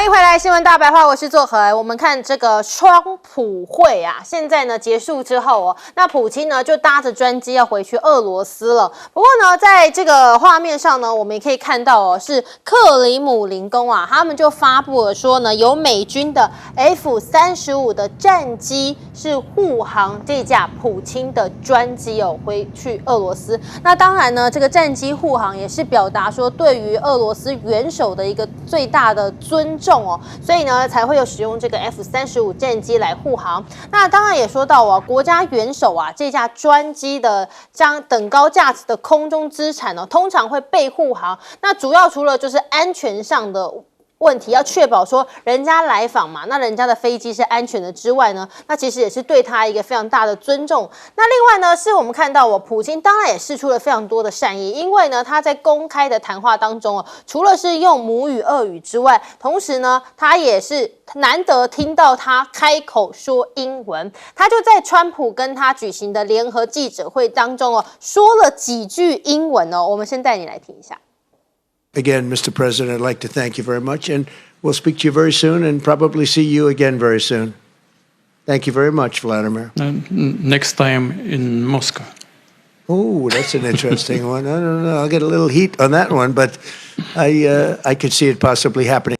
迎回来，新闻大白话，我是作和。我们看这个川普会啊，现在呢结束之后哦，那普京呢就搭着专机要回去俄罗斯了。不过呢，在这个画面上呢，我们也可以看到哦，是克里姆林宫啊，他们就发布了说呢，有美军的 F-35的战机是护航这架普京的专机哦，回去俄罗斯。那当然呢，这个战机护航也是表达说对于俄罗斯元首的一个最大的尊重哦，所以呢才会有使用这个 F-35战机来护航。那当然也说到啊，国家元首啊这架专机的将等高价值的空中资产哦，通常会被护航。那主要除了就是安全上的问题要确保说人家来访嘛，那人家的飞机是安全的之外呢，那其实也是对他一个非常大的尊重。那另外呢，是我们看到普京当然也释出了非常多的善意，因为呢他在公开的谈话当中除了是用母语俄语之外，同时呢他也是难得听到他开口说英文，他就在川普跟他举行的联合记者会当中说了几句英文我们先带你来听一下。Again, Mr. President, I'd like to thank you very much, and we'll speak to you very soon and probably see you again very soon. Thank you very much, Vladimir. Next time in Moscow. Oh, that's an interesting one. I don't know. I'll get a little heat on that one, but I could see it possibly happening.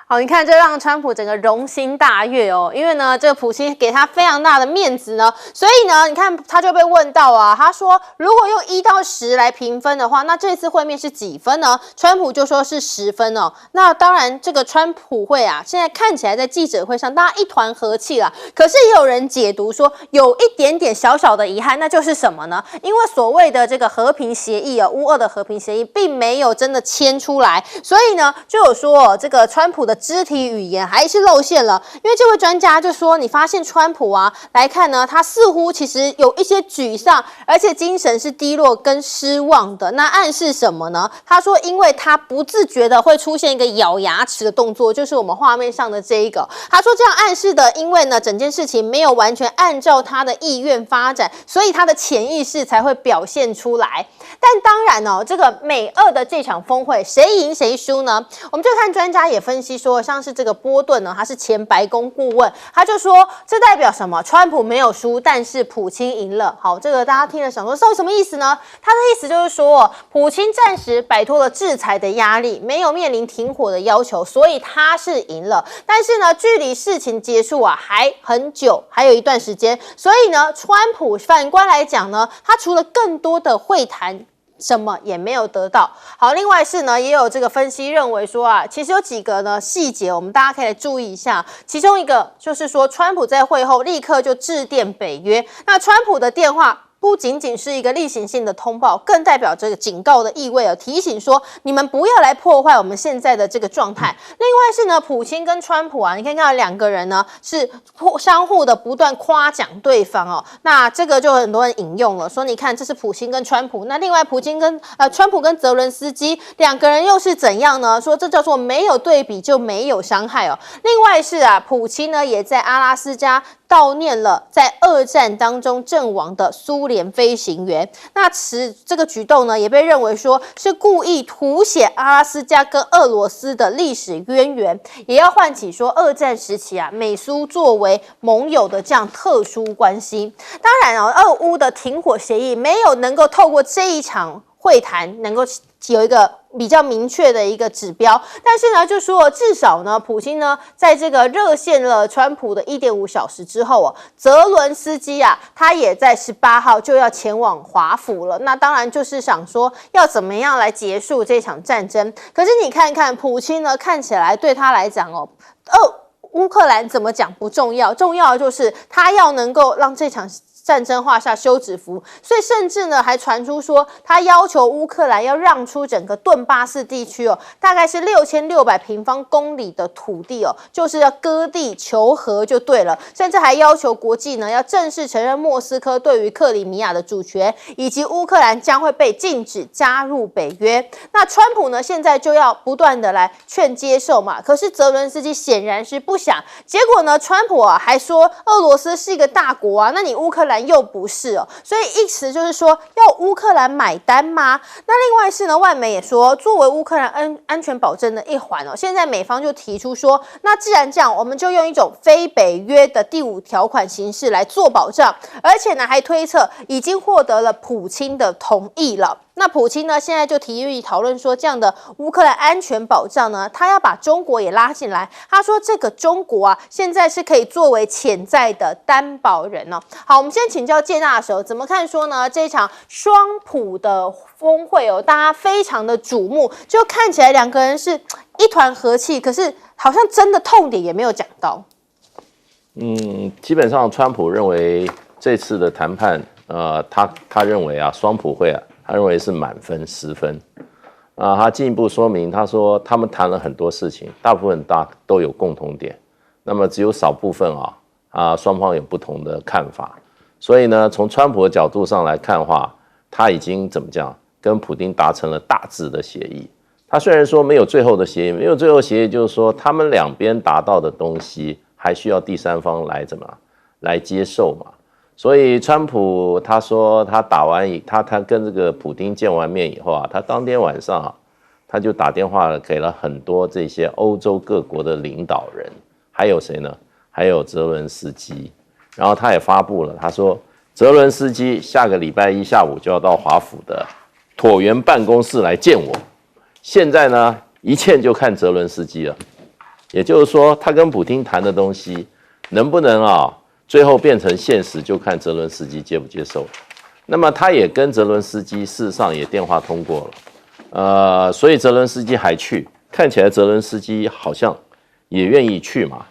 好，你看这让川普整个龙心大悦哦，因为呢，这个普京给他非常大的面子呢，所以呢，你看他就被问到啊，他说如果用1到10来评分的话，那这次会面是几分呢？川普就说是10分哦。那当然，这个川普会啊，现在看起来在记者会上大家一团和气啦，可是也有人解读说有一点点小小的遗憾，那就是什么呢？因为所谓的这个和平协议乌俄的和平协议并没有真的签出来，所以呢，就有说这个川普的肢体语言还是露馅了，因为这位专家就说，你发现川普啊来看呢，他似乎其实有一些沮丧，而且精神是低落跟失望的。那暗示什么呢？他说，因为他不自觉的会出现一个咬牙齿的动作，就是我们画面上的这一个。他说这样暗示的，因为呢整件事情没有完全按照他的意愿发展，所以他的潜意识才会表现出来。但当然这个美俄的这场峰会谁赢谁输呢？我们就看专家也分析说，像是这个波顿呢，他是前白宫顾问，他就说这代表什么？川普没有输，但是普京赢了。好，这个大家听了想说到底什么意思呢？他的意思就是说，普京暂时摆脱了制裁的压力，没有面临停火的要求，所以他是赢了。但是呢，距离事情结束还很久，还有一段时间，所以呢，川普反观来讲呢，他除了更多的会谈，什么也没有得到。好，另外是呢，也有这个分析认为说其实有几个呢细节，我们大家可以来注意一下。其中一个就是说，川普在会后立刻就致电北约，那川普的电话不仅仅是一个例行性的通报，更代表这个警告的意味提醒说你们不要来破坏我们现在的这个状态。另外是呢，普京跟川普你可以看到两个人呢是相互的不断夸奖对方那这个就很多人引用了，说你看这是普京跟川普，那另外川普跟泽伦斯基两个人又是怎样呢？说这叫做没有对比就没有伤害另外是普京呢也在阿拉斯加悼念了在二战当中阵亡的苏联飞行员。那这个举动呢，也被认为说是故意凸显阿拉斯加跟俄罗斯的历史渊源，也要唤起说二战时期美苏作为盟友的这样特殊关系。当然俄乌的停火协议没有能够透过这一场会谈能够有一个比较明确的一个指标，但是呢，就说至少呢，普京呢，在这个热线了川普的1.5小时之后泽伦斯基他也在18号就要前往华府了。那当然就是想说要怎么样来结束这场战争。可是你看看普京呢，看起来对他来讲乌克兰怎么讲不重要，重要的就是他要能够让这场战争画下休止符，所以甚至呢还传出说，他要求乌克兰要让出整个顿巴斯地区大概是6600平方公里的土地就是要割地求和就对了，甚至还要求国际呢要正式承认莫斯科对于克里米亚的主权，以及乌克兰将会被禁止加入北约。那川普呢现在就要不断的来劝接受嘛，可是泽伦斯基显然是不想。结果呢，川普还说俄罗斯是一个大国那你乌克兰兰又不是哦，所以意思就是说要乌克兰买单吗？那另外是呢，外媒也说，作为乌克兰安全保证的一环哦，现在美方就提出说，那既然这样，我们就用一种非北约的第5条款形式来做保障，而且呢还推测已经获得了普京的同意了。那普京呢，现在就提议讨论说，这样的乌克兰安全保障呢，他要把中国也拉进来。他说，这个中国啊，现在是可以作为潜在的担保人哦。好，我们先请教介纳的时候，怎么看说呢？这一场双普的峰会哦，大家非常的瞩目，就看起来两个人是一团和气，可是好像真的痛点也没有讲到。基本上川普认为这次的谈判，他认为啊，双普会啊。他认为是满分10分，他进一步说明，他说他们谈了很多事情，大部分都有共同点，那么只有少部分双方有不同的看法，所以呢，从川普的角度上来看的话，他已经怎么讲，跟普丁达成了大致的协议。他虽然说没有最后的协议，没有最后协议，就是说他们两边达到的东西还需要第三方来接受嘛。所以川普他说他他跟这个普丁见完面以后啊，他当天晚上他就打电话给了很多这些欧洲各国的领导人，还有谁呢？还有泽伦斯基。然后他也发布了，他说泽伦斯基下个礼拜1下午就要到华府的椭圆办公室来见我。现在呢，一切就看泽伦斯基了。也就是说，他跟普丁谈的东西能不能最后变成现实，就看泽伦斯基接不接受。那么他也跟泽伦斯基事实上也电话通过了，所以泽伦斯基还去，看起来泽伦斯基好像也愿意去嘛。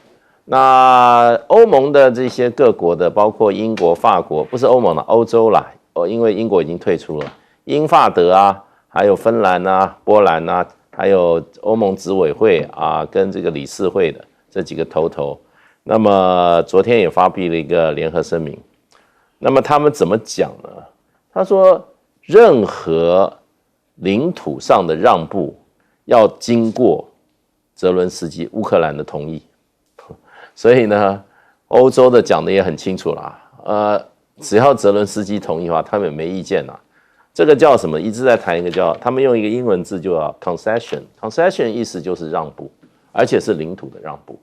那欧盟的这些各国的，包括英国、法国，不是欧盟的，欧洲啦，因为英国已经退出了，英法德还有芬兰波兰还有欧盟执委会跟这个理事会的这几个头。那么昨天也发布了一个联合声明，那么他们怎么讲呢？他说，任何领土上的让步要经过泽伦斯基乌克兰的同意，所以呢，欧洲的讲的也很清楚啦，只要泽伦斯基同意的话，他们也没意见啦。这个叫什么？一直在谈一个叫，他们用一个英文字就叫 concession 意思就是让步，而且是领土的让步。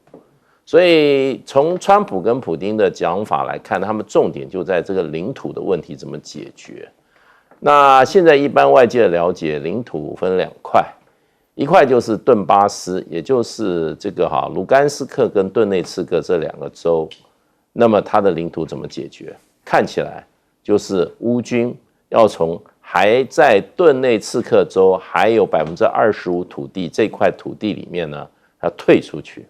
所以从川普跟普丁的讲法来看，他们重点就在这个领土的问题怎么解决。那现在一般外界的了解，领土分2块，一块就是顿巴斯，也就是这个卢甘斯克跟顿内茨克这2个州，那么它的领土怎么解决？看起来就是乌军要从还在顿内茨克州还有25%土地这块土地里面呢，它退出去。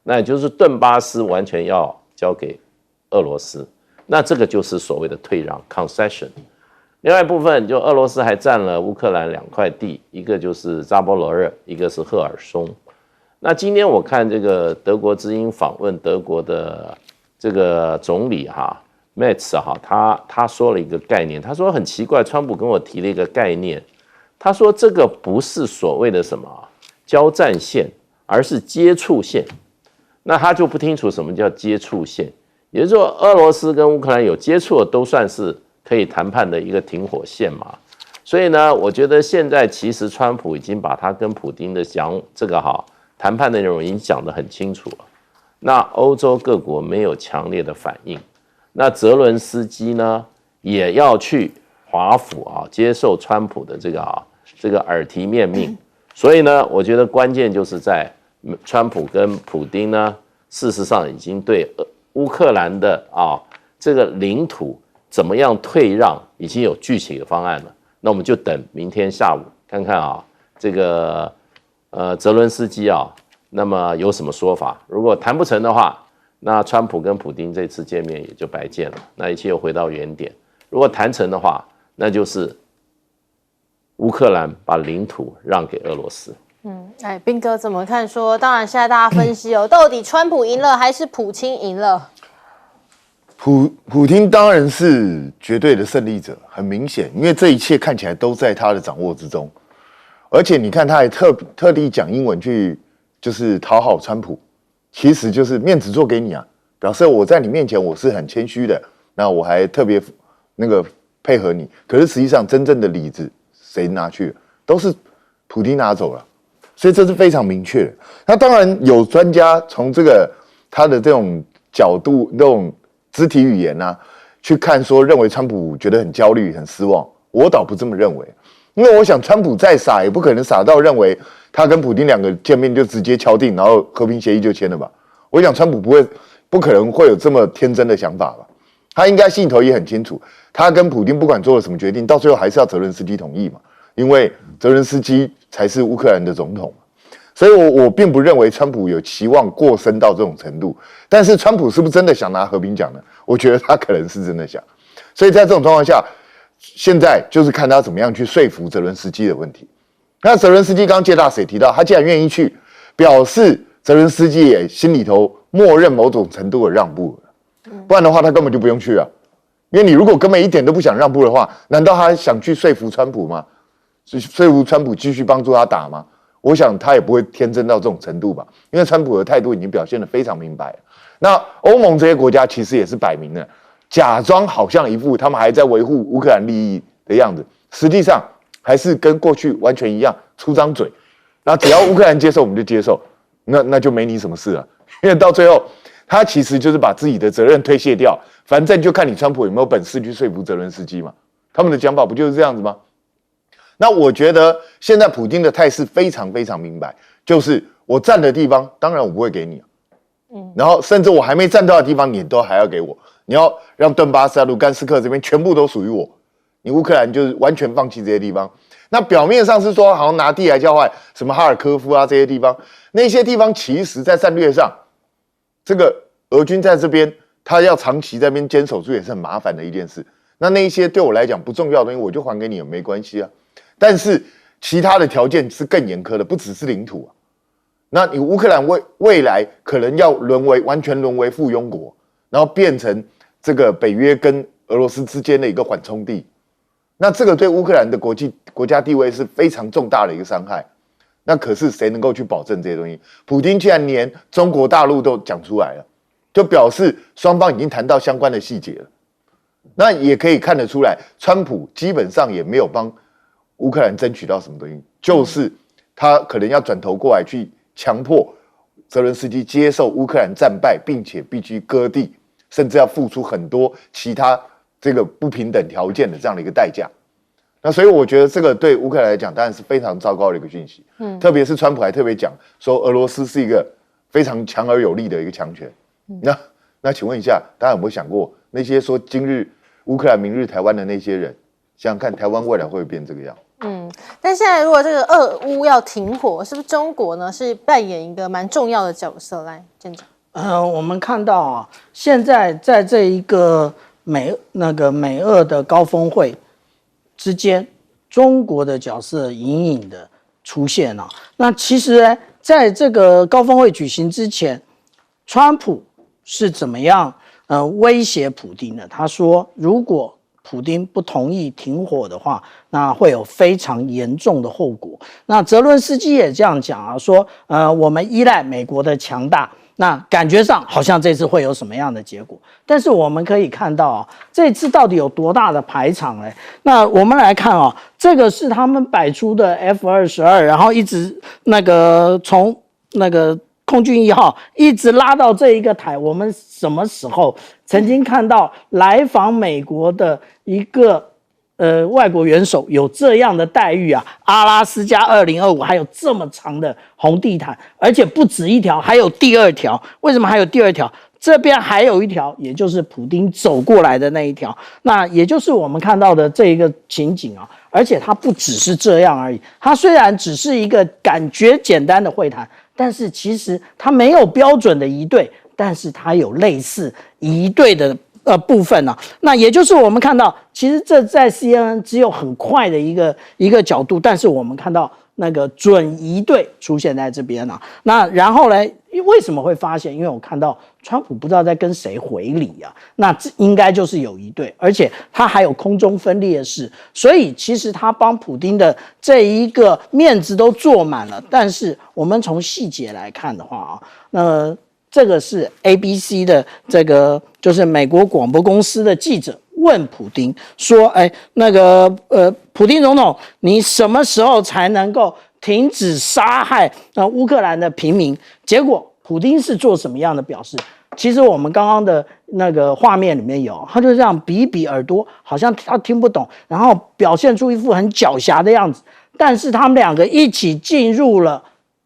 那也就是顿巴斯完全要交给俄罗斯，那这个就是所谓的退让 concession。另外一部分就俄罗斯还占了乌克兰2块地，一个就是扎波罗热，一个是赫尔松。那今天我看这个德国之音访问德国的这个总理Metz 他说了一个概念，他说很奇怪，川普跟我提了一个概念，他说这个不是所谓的什么交战线，而是接触线。那他就不清楚什么叫接触线，也就是说，俄罗斯跟乌克兰有接触的都算是可以谈判的一个停火线嘛。所以呢，我觉得现在其实川普已经把他跟普丁的这个谈判内容已经讲得很清楚了。那欧洲各国没有强烈的反应，那泽伦斯基呢也要去华府接受川普的这个耳提面命。所以呢，我觉得关键就是在川普跟普丁呢，事实上已经对乌克兰的这个领土怎么样退让，已经有具体的方案了。那我们就等明天下午看看这个泽伦斯基那么有什么说法。如果谈不成的话，那川普跟普丁这次见面也就白见了，那一切又回到原点。如果谈成的话，那就是乌克兰把领土让给俄罗斯。彬哥怎么看说？当然，现在大家分析到底川普赢了还是普京赢了？普丁当然是绝对的胜利者，很明显，因为这一切看起来都在他的掌握之中。而且你看，他还特地讲英文去，就是讨好川普，其实就是面子做给你表示我在你面前我是很谦虚的，那我还特别配合你。可是实际上真正的里子谁拿去了？都是普丁拿走了，所以这是非常明确的。那当然有专家从他的这种角度、那种肢体语言啊，去看说认为川普觉得很焦虑、很失望。我倒不这么认为，因为我想川普再傻也不可能傻到认为他跟普丁两个见面就直接敲定，然后和平协议就签了吧。我想川普不可能会有这么天真的想法吧。他应该心里头也很清楚，他跟普丁不管做了什么决定，到最后还是要泽伦斯基同意嘛，因为泽伦斯基才是乌克兰的总统嘛。所以我并不认为川普有期望过深到这种程度，但是川普是不是真的想拿和平奖呢？我觉得他可能是真的想。所以在这种状况下，现在就是看他怎么样去说服泽伦斯基的问题。那泽伦斯基刚刚介大使也提到，他既然愿意去，表示泽伦斯基也心里头默认某种程度的让步了，不然的话他根本就不用去啊。因为你如果根本一点都不想让步的话，难道他想去说服川普吗？说服川普继续帮助他打吗？我想他也不会天真到这种程度吧，因为川普的态度已经表现得非常明白了。那欧盟这些国家其实也是摆明了，假装好像一副他们还在维护乌克兰利益的样子，实际上还是跟过去完全一样，出张嘴。那只要乌克兰接受，我们就接受，那就没你什么事了。因为到最后，他其实就是把自己的责任推卸掉，反正就看你川普有没有本事去说服泽伦斯基嘛。他们的讲法不就是这样子吗？那我觉得现在普丁的态势非常非常明白，就是我占的地方，当然我不会给你，然后甚至我还没占到的地方，你都还要给我，你要让顿巴斯啊、卢甘斯克这边全部都属于我，你乌克兰就是完全放弃这些地方。那表面上是说好像拿地来交换，什么哈尔科夫啊这些地方，那些地方其实在战略上，这个俄军在这边，他要长期在这边坚守住也是很麻烦的一件事。那一些对我来讲不重要的东西，我就还给你也没关系啊。但是其他的条件是更严苛的，不只是领土啊。那你乌克兰未来可能要完全沦为附庸国，然后变成这个北约跟俄罗斯之间的一个缓冲地。那这个对乌克兰的国家地位是非常重大的一个伤害。那可是谁能够去保证这些东西？普丁竟然连中国大陆都讲出来了，就表示双方已经谈到相关的细节了。那也可以看得出来，川普基本上也没有帮乌克兰争取到什么东西，就是他可能要转头过来去强迫泽伦斯基接受乌克兰战败，并且必须割地，甚至要付出很多其他这个不平等条件的这样的一个代价。那所以我觉得这个对乌克兰来讲当然是非常糟糕的一个讯息。特别是川普还特别讲说俄罗斯是一个非常强而有力的一个强权。那请问一下，大家有没有想过那些说今日乌克兰明日台湾的那些人，想想看台湾未来会不会变这个样？但现在如果这个俄乌要停火，是不是中国呢是扮演一个蛮重要的角色？来，舰长。我们看到啊，现在在这一个美俄的高峰会之间，中国的角色隐隐的出现了。那其实呢，在这个高峰会举行之前，川普是怎么样威胁普丁的？他说，如果普丁不同意停火的话，那会有非常严重的后果。那泽伦斯基也这样讲啊，说我们依赖美国的强大，那感觉上好像这次会有什么样的结果？但是我们可以看到啊，这次到底有多大的排场呢？那我们来看啊，这个是他们摆出的 F-22，然后一直从空军1号一直拉到这一个台。我们什么时候曾经看到来访美国的一个外国元首有这样的待遇啊？阿拉斯加2025还有这么长的红地毯，而且不止一条，还有第二条。为什么还有第二条？这边还有一条，也就是普丁走过来的那一条。那也就是我们看到的这一个情景啊。而且它不只是这样而已，它虽然只是一个感觉简单的会谈，但是其实它没有标准的仪队，但是它有类似仪队的部分啊。那也就是我们看到，其实这在 CNN 只有很快的一个角度，但是我们看到那个准仪队出现在这边啊。那然后呢，为什么会发现？因为我看到川普不知道在跟谁回礼啊，那这应该就是有仪队，而且他还有空中分列式，所以其实他帮普丁的这一个面子都做满了。但是我们从细节来看的话啊，这个是 ABC 的这个就是美国广播公司的记者问普丁说：“哎，普丁总统，你什么时候才能够停止杀害乌克兰的平民？”结果普丁是做什么样的表示？其实我们刚刚的那个画面里面有，他就这样比比耳朵，好像他听不懂，然后表现出一副很狡黠的样子。但是他们两个一起进入了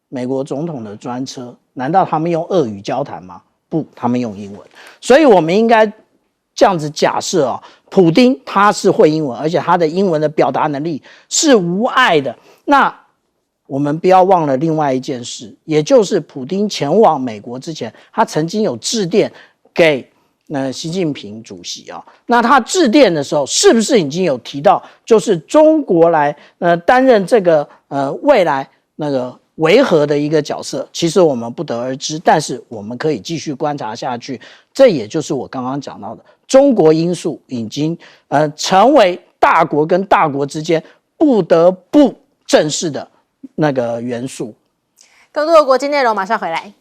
美国总统的专车，难道他们用俄语交谈吗？不，他们用英文。所以我们应该这样子假设啊，普丁他是会英文，而且他的英文的表达能力是无碍的。那我们不要忘了另外一件事，也就是普丁前往美国之前，他曾经有致电给习近平主席啊。那他致电的时候，是不是已经有提到，就是中国来担任这个未来维和的一个角色？其实我们不得而知，但是我们可以继续观察下去。这也就是我刚刚讲到的，中国因素已经成为大国跟大国之间不得不正视的元素。更多的国际内容马上回来。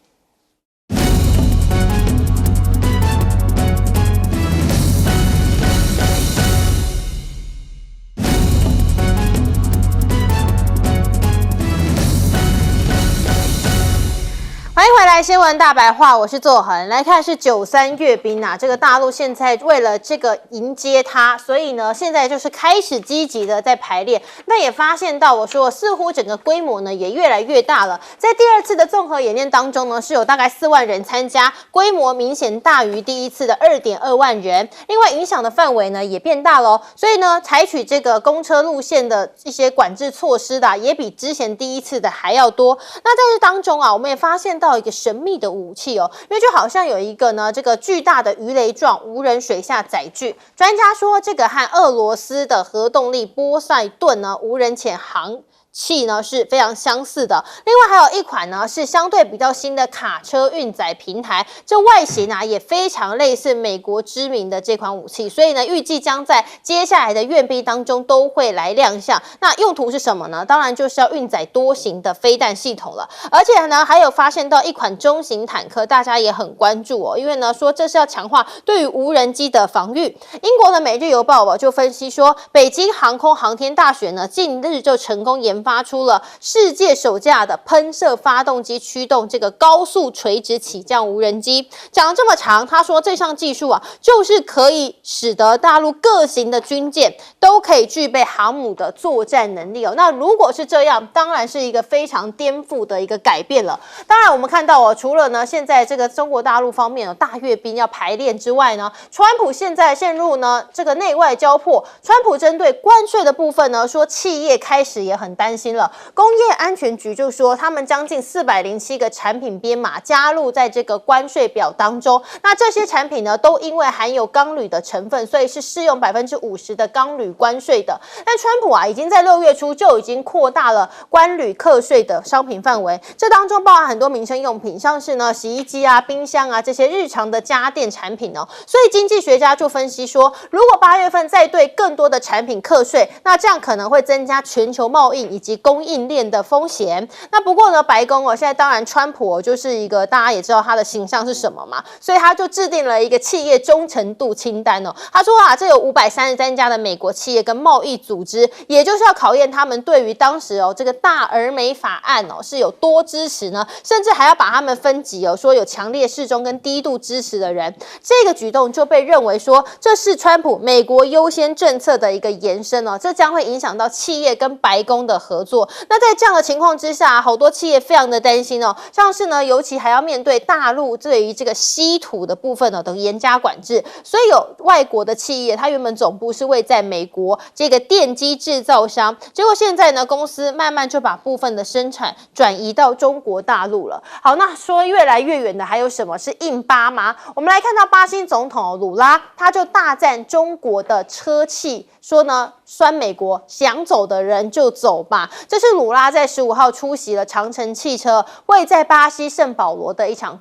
欢迎回来，新闻大白话，我是作恒。来看是93阅兵啊，这个大陆现在为了这个迎接它，所以呢，现在就是开始积极的在排练。那也发现到，我说似乎整个规模呢也越来越大了。在第二次的综合演练当中呢，是有大概4万人参加，规模明显大于第一次的2.2万人。另外，影响的范围呢也变大了，所以呢，采取这个公车路线的一些管制措施的，也比之前第一次的还要多。那在这当中啊，我们也发现到一个神秘的武器哦，因为就好像有一个呢，这个巨大的鱼雷状无人水下载具。专家说，这个和俄罗斯的核动力波塞顿呢无人潜航器呢是非常相似的。另外还有一款呢是相对比较新的卡车运载平台，这外形啊也非常类似美国知名的这款武器，所以呢预计将在接下来的阅兵当中都会来亮相。那用途是什么呢？当然就是要运载多型的飞弹系统了。而且呢还有发现到一款中型坦克，大家也很关注哦，因为呢说这是要强化对于无人机的防御。英国的《每日邮报》就分析说，北京航空航天大学呢近日就成功研发出了世界首架的喷射发动机驱动这个高速垂直起降无人机。讲了这么长，他说这项技术啊，就是可以使得大陆各型的军舰都可以具备航母的作战能力哦。那如果是这样，当然是一个非常颠覆的一个改变了。当然，我们看到哦，除了呢现在这个中国大陆方面有大阅兵要排练之外呢，川普现在陷入呢这个内外交迫。川普针对关税的部分呢，说企业开始也很担心了。工业安全局就说，他们将近407个产品编码加入在这个关税表当中。那这些产品呢，都因为含有钢铝的成分，所以是适用50%的钢铝关税的。但川普啊，已经在6月初就已经扩大了关铝课税的商品范围，这当中包含很多民生用品，像是呢洗衣机啊、冰箱啊这些日常的家电产品哦。所以经济学家就分析说，如果8月份再对更多的产品课税，那这样可能会增加全球贸易以及供应链的风险。那不过呢，白宫现在当然川普就是一个大家也知道他的形象是什么嘛，所以他就制定了一个企业忠诚度清单哦。他说啊，这有533家的美国企业跟贸易组织，也就是要考验他们对于当时这个大而美法案是有多支持呢，甚至还要把他们分级说有强烈适中跟低度支持的人。这个举动就被认为说，这是川普美国优先政策的一个延伸哦，这将会影响到企业跟白宫的合作。那在这样的情况之下，好多企业非常的担心哦，像是呢，尤其还要面对大陆对于这个稀土的部分等严加管制，所以有外国的企业，它原本总部是位在美国这个电机制造商，结果现在呢，公司慢慢就把部分的生产转移到中国大陆了。好，那说越来越远的还有什么？是印巴吗？我们来看到巴西总统鲁拉，他就大赞中国的车企说呢，酸美国想走的人就走吧。这是鲁拉在15号出席了长城汽车会在巴西圣保罗的一场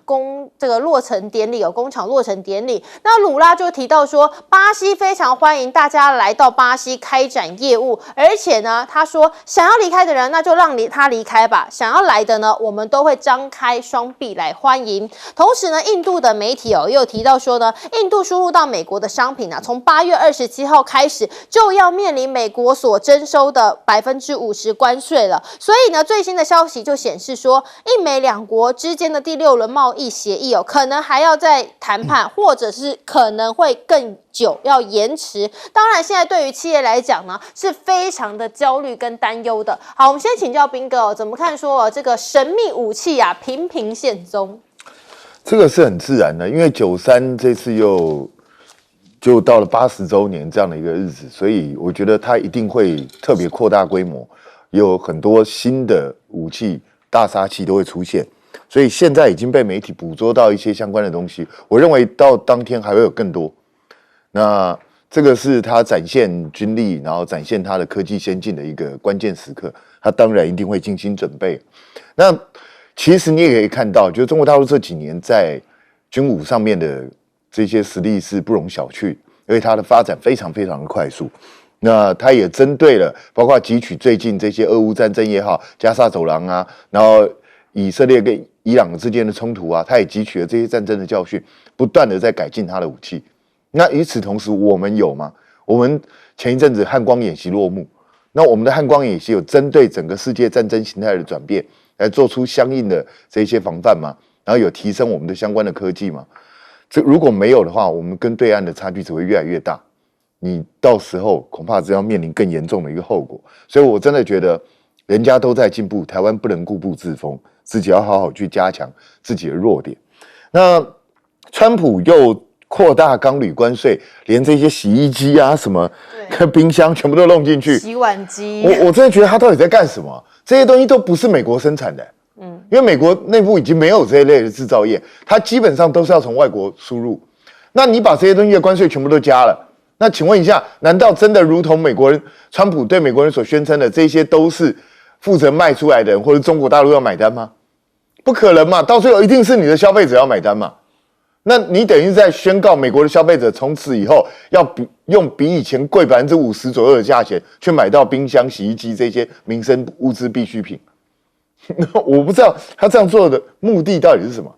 落成典礼，工厂落成典礼。那鲁拉就提到说，巴西非常欢迎大家来到巴西开展业务，而且呢，他说想要离开的人，那就让他离开吧；想要来的呢，我们都会张开双臂来欢迎。同时呢，印度的媒体也有提到说呢，印度输入到美国的商品从8月27号开始就要面临美国所征收的50%关税了。所以呢，最新的消息就显示说，印美两国之间的第6轮贸易协议可能还要再谈判，或者是可能会更久，要延迟。当然，现在对于企业来讲呢，是非常的焦虑跟担忧的。好，我们先请教彬哥怎么看说这个神秘武器频频现踪？这个是很自然的，因为93这次就到了80周年这样的一个日子，所以我觉得它一定会特别扩大规模，有很多新的武器、大杀器都会出现，所以现在已经被媒体捕捉到一些相关的东西。我认为到当天还会有更多。那这个是他展现军力，然后展现他的科技先进的一个关键时刻，他当然一定会精心准备。那其实你也可以看到，就是中国大陆这几年在军武上面的这些实力是不容小觑，因为它的发展非常非常的快速。那它也针对了包括汲取最近这些俄乌战争也好，加沙走廊啊，然后以色列跟伊朗之间的冲突啊，它也汲取了这些战争的教训，不断的在改进它的武器。那与此同时，我们有吗？我们前一阵子汉光演习落幕，那我们的汉光演习有针对整个世界战争形态的转变，来做出相应的这些防范吗？然后有提升我们的相关的科技吗？这如果没有的话，我们跟对岸的差距只会越来越大。你到时候恐怕只要面临更严重的一个后果。所以我真的觉得，人家都在进步，台湾不能固步自封，自己要好好去加强自己的弱点。那川普又扩大钢铝关税，连这些洗衣机啊、什么跟冰箱全部都弄进去，洗碗机。我真的觉得他到底在干什么？这些东西都不是美国生产的，因为美国内部已经没有这一类的制造业，它基本上都是要从外国输入。那你把这些东西的关税全部都加了，那请问一下，难道真的如同美国人川普对美国人所宣称的，这些都是负责卖出来的人或者中国大陆要买单吗？不可能嘛，到最后一定是你的消费者要买单嘛。那你等于是在宣告美国的消费者从此以后要用比以前贵50%左右的价钱去买到冰箱、洗衣机这些民生物资必需品。我不知道他这样做的目的到底是什么。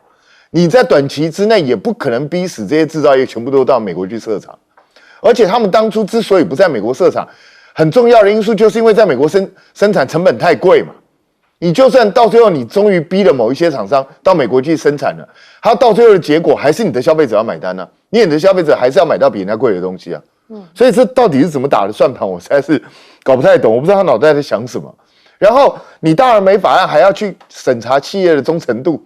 你在短期之内也不可能逼死这些制造业全部都到美国去设厂，而且他们当初之所以不在美国设厂，很重要的因素就是因为在美国生产成本太贵嘛。你就算到最后你终于逼了某一些厂商到美国去生产了，它到最后的结果还是你的消费者要买单啊，你的消费者还是要买到比人家贵的东西啊。所以这到底是怎么打的算盘，我实在是搞不太懂，我不知道他脑袋在想什么。然后你大而美法案还要去审查企业的忠诚度，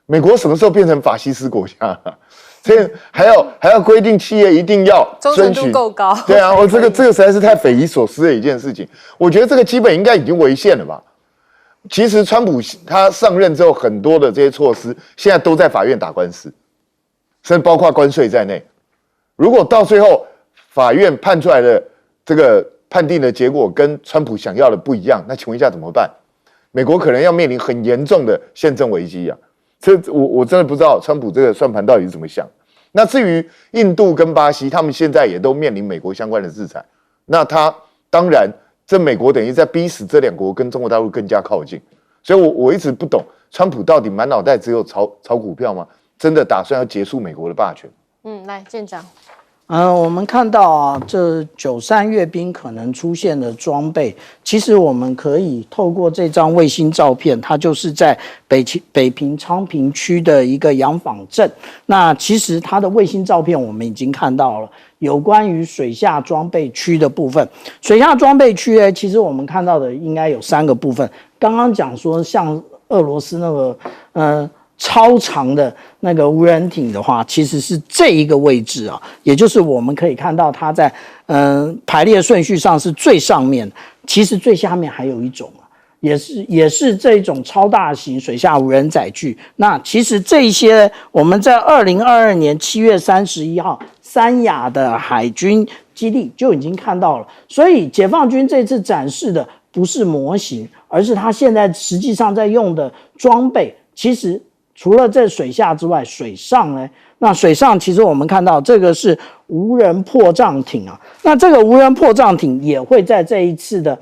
美国什么时候变成法西斯国家了？这还要规定企业一定要忠诚度够高。对啊，这个实在是太匪夷所思的一件事情。我觉得这个基本应该已经违宪了吧。其实川普他上任之后，很多的这些措施现在都在法院打官司，甚至包括关税在内。如果到最后法院判出来的这个判定的结果跟川普想要的不一样，那请问一下怎么办？美国可能要面临很严重的宪政危机啊！我真的不知道川普这个算盘到底是怎么想。那至于印度跟巴西，他们现在也都面临美国相关的制裁，那他当然。这美国等于在逼死这两国跟中国大陆更加靠近，所以我一直不懂，川普到底满脑袋只有炒股票吗？真的打算要结束美国的霸权？来舰长。我们看到啊，这93阅兵可能出现的装备，其实我们可以透过这张卫星照片，它就是在北平昌平区的一个洋纺镇。那其实它的卫星照片我们已经看到了，有关于水下装备区的部分。水下装备区呢，其实我们看到的应该有3个部分。刚刚讲说，像俄罗斯那个超长的那个无人艇的话，其实是这一个位置啊，也就是我们可以看到它在排列顺序上是最上面，其实最下面还有一种啊，也是这种超大型水下无人载具。那其实这一些我们在2022年7月31号三亚的海军基地就已经看到了。所以解放军这次展示的不是模型，而是他现在实际上在用的装备。其实除了在水下之外，水上呢？那水上其实我们看到这个是无人迫降艇啊，那这个无人迫降艇也会在这一次的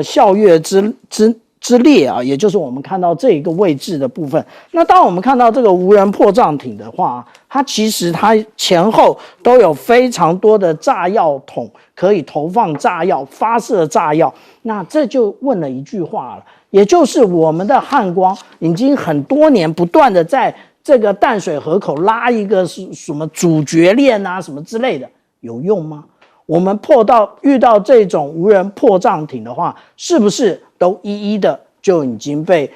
校阅之列啊，也就是我们看到这一个位置的部分。那当我们看到这个无人迫降艇的话，它其实它前后都有非常多的炸药桶，可以投放炸药、发射炸药。那这就问了一句话了，也就是我们的汉光已经很多年不断的在这个淡水河口拉一个什么主角链啊什么之类的，有用吗？我们遇到这种无人迫降艇的话，是不是都一一的就已经被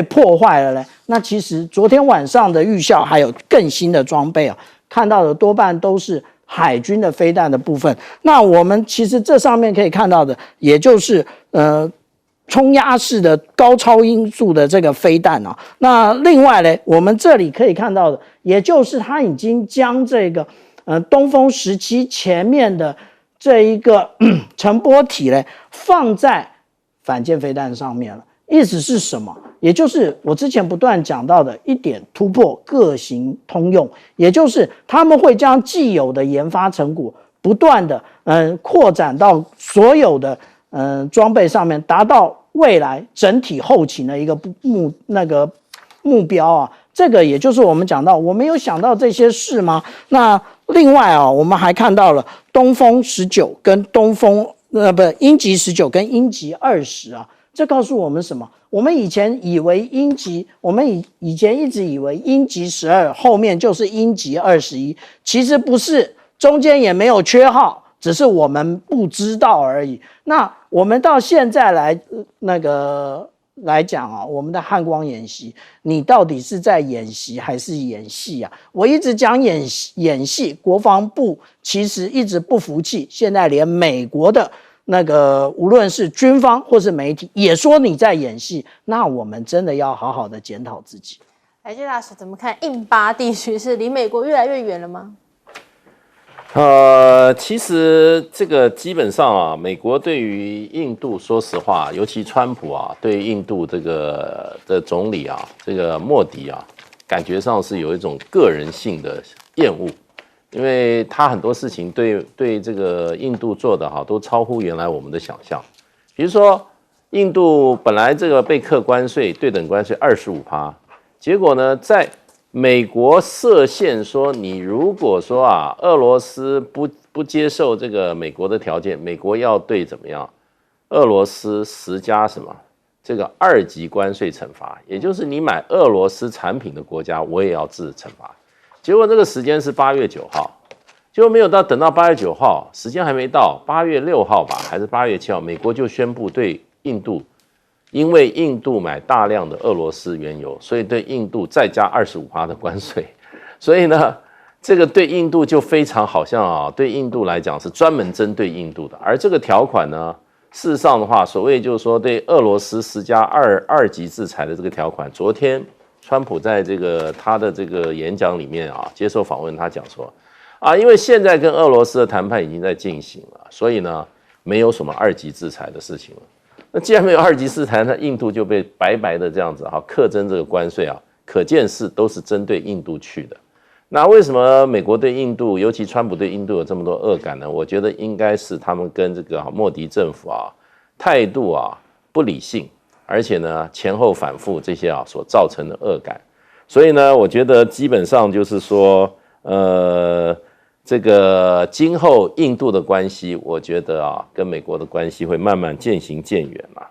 破坏了呢？那其实昨天晚上的预校还有更新的装备啊，看到的多半都是海军的飞弹的部分。那我们其实这上面可以看到的，也就是冲压式的高超音速的这个飞弹啊。那另外呢，我们这里可以看到的，也就是它已经将这个东风17前面的这一个乘波体呢放在反舰飞弹上面了。意思是什么？也就是我之前不断讲到的一点突破，各型通用，也就是他们会将既有的研发成果不断的扩展到所有的装备上面，达到未来整体后勤的一个目标啊。这个也就是我们讲到，我没有想到这些事吗？那另外啊，我们还看到了东风19跟鹰击19跟鹰击20啊，这告诉我们什么？我们以前以为以前一直以为鹰击12后面就是鹰击21，其实不是，中间也没有缺号，只是我们不知道而已。那我们到现在来讲啊，我们的汉光演习，你到底是在演习还是演戏啊？我一直讲演戏，国防部其实一直不服气，现在连美国的无论是军方或是媒体也说你在演戏，那我们真的要好好的检讨自己。来介大使怎么看？印巴地区是离美国越来越远了吗？其实这个基本上啊，美国对于印度，说实话，尤其川普啊，对印度这个的总理啊，这个莫迪啊，感觉上是有一种个人性的厌恶，因为他很多事情对这个印度做的哈，都超乎原来我们的想象。比如说，印度本来这个被课关税，对等关税25%，结果呢，在美国设限说，你如果说啊，俄罗斯不接受这个美国的条件，美国要对怎么样？俄罗斯施加什么？这个2级关税惩罚，也就是你买俄罗斯产品的国家，我也要治惩罚。结果这个时间是8月9号，结果没有等到8月9号，时间还没到，8月6号吧，还是8月7号，美国就宣布对印度。因为印度买大量的俄罗斯原油，所以对印度再加25%的关税，所以呢，这个对印度就非常好像啊，对印度来讲是专门针对印度的。而这个条款呢，事实上的话，所谓就是说对俄罗斯施加二级制裁的这个条款，昨天川普在他的这个演讲里面啊，接受访问，他讲说啊，因为现在跟俄罗斯的谈判已经在进行了，所以呢，没有什么2级制裁的事情了。那既然没有2级制裁，那印度就被白白的这样子哈课征这个关税啊，可见是都是针对印度去的。那为什么美国对印度，尤其川普对印度有这么多恶感呢？我觉得应该是他们跟这个莫迪政府啊态度啊不理性，而且呢前后反复这些啊所造成的恶感。所以呢，我觉得基本上就是说，这个今后印度的关系，我觉得啊，跟美国的关系会慢慢渐行渐远嘛。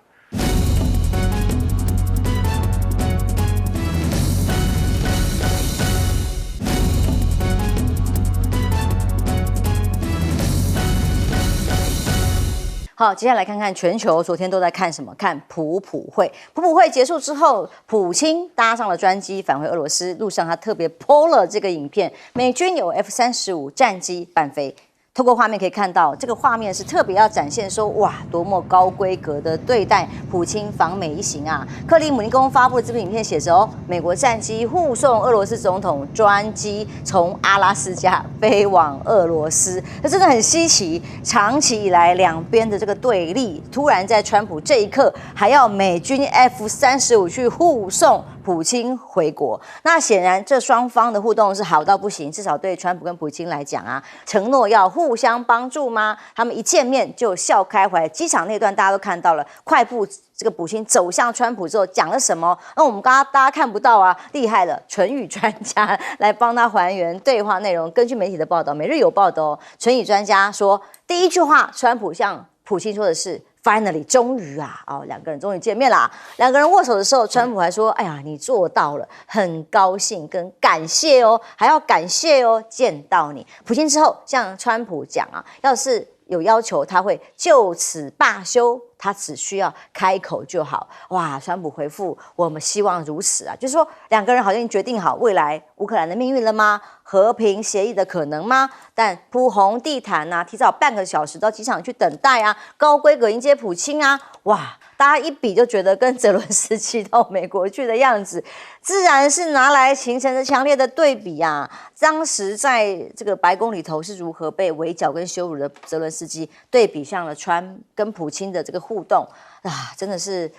好，接下来看看全球昨天都在看什么？看普普会。普普会结束之后，普京搭上了专机返回俄罗斯，路上他特别 po 了这个影片，美军有 F-35战机伴飞。透过画面可以看到，这个画面是特别要展现说，哇，多么高规格的对待普京访美一行啊！克里姆林宫发布的这部影片写着哦，美国战机护送俄罗斯总统专机从阿拉斯加飞往俄罗斯，这真的很稀奇。长期以来两边的这个对立，突然在川普这一刻还要美军 F-35去护送普京回国，那显然这双方的互动是好到不行，至少对川普跟普京来讲啊，承诺要互相帮助吗？他们一见面就笑开怀。机场那段大家都看到了，快步这个普京走向川普之后讲了什么？那我们刚刚大家看不到啊，厉害了，唇语专家来帮他还原对话内容。根据媒体的报道，《每日有报》的哦，唇语专家说，第一句话，川普向普京说的是。Finally， 终于啊，两个人终于见面啦。两个人握手的时候，川普还说：“哎呀，你做到了，很高兴跟感谢哦，还要感谢哦，见到你。”普京之后向川普讲啊，要是有要求，他会就此罢休，他只需要开口就好。哇，川普回复：“我们希望如此啊。”就是说，两个人好像决定好未来乌克兰的命运了吗？和平协议的可能吗？但铺红地毯啊，提早半个小时到机场去等待啊，高规格迎接普京啊，哇！大家一比就觉得跟泽伦斯基到美国去的样子，自然是拿来形成了强烈的对比啊。当时在这个白宫里头是如何被围剿跟羞辱的泽伦斯基，对比上了川跟普京的这个互动啊，真的是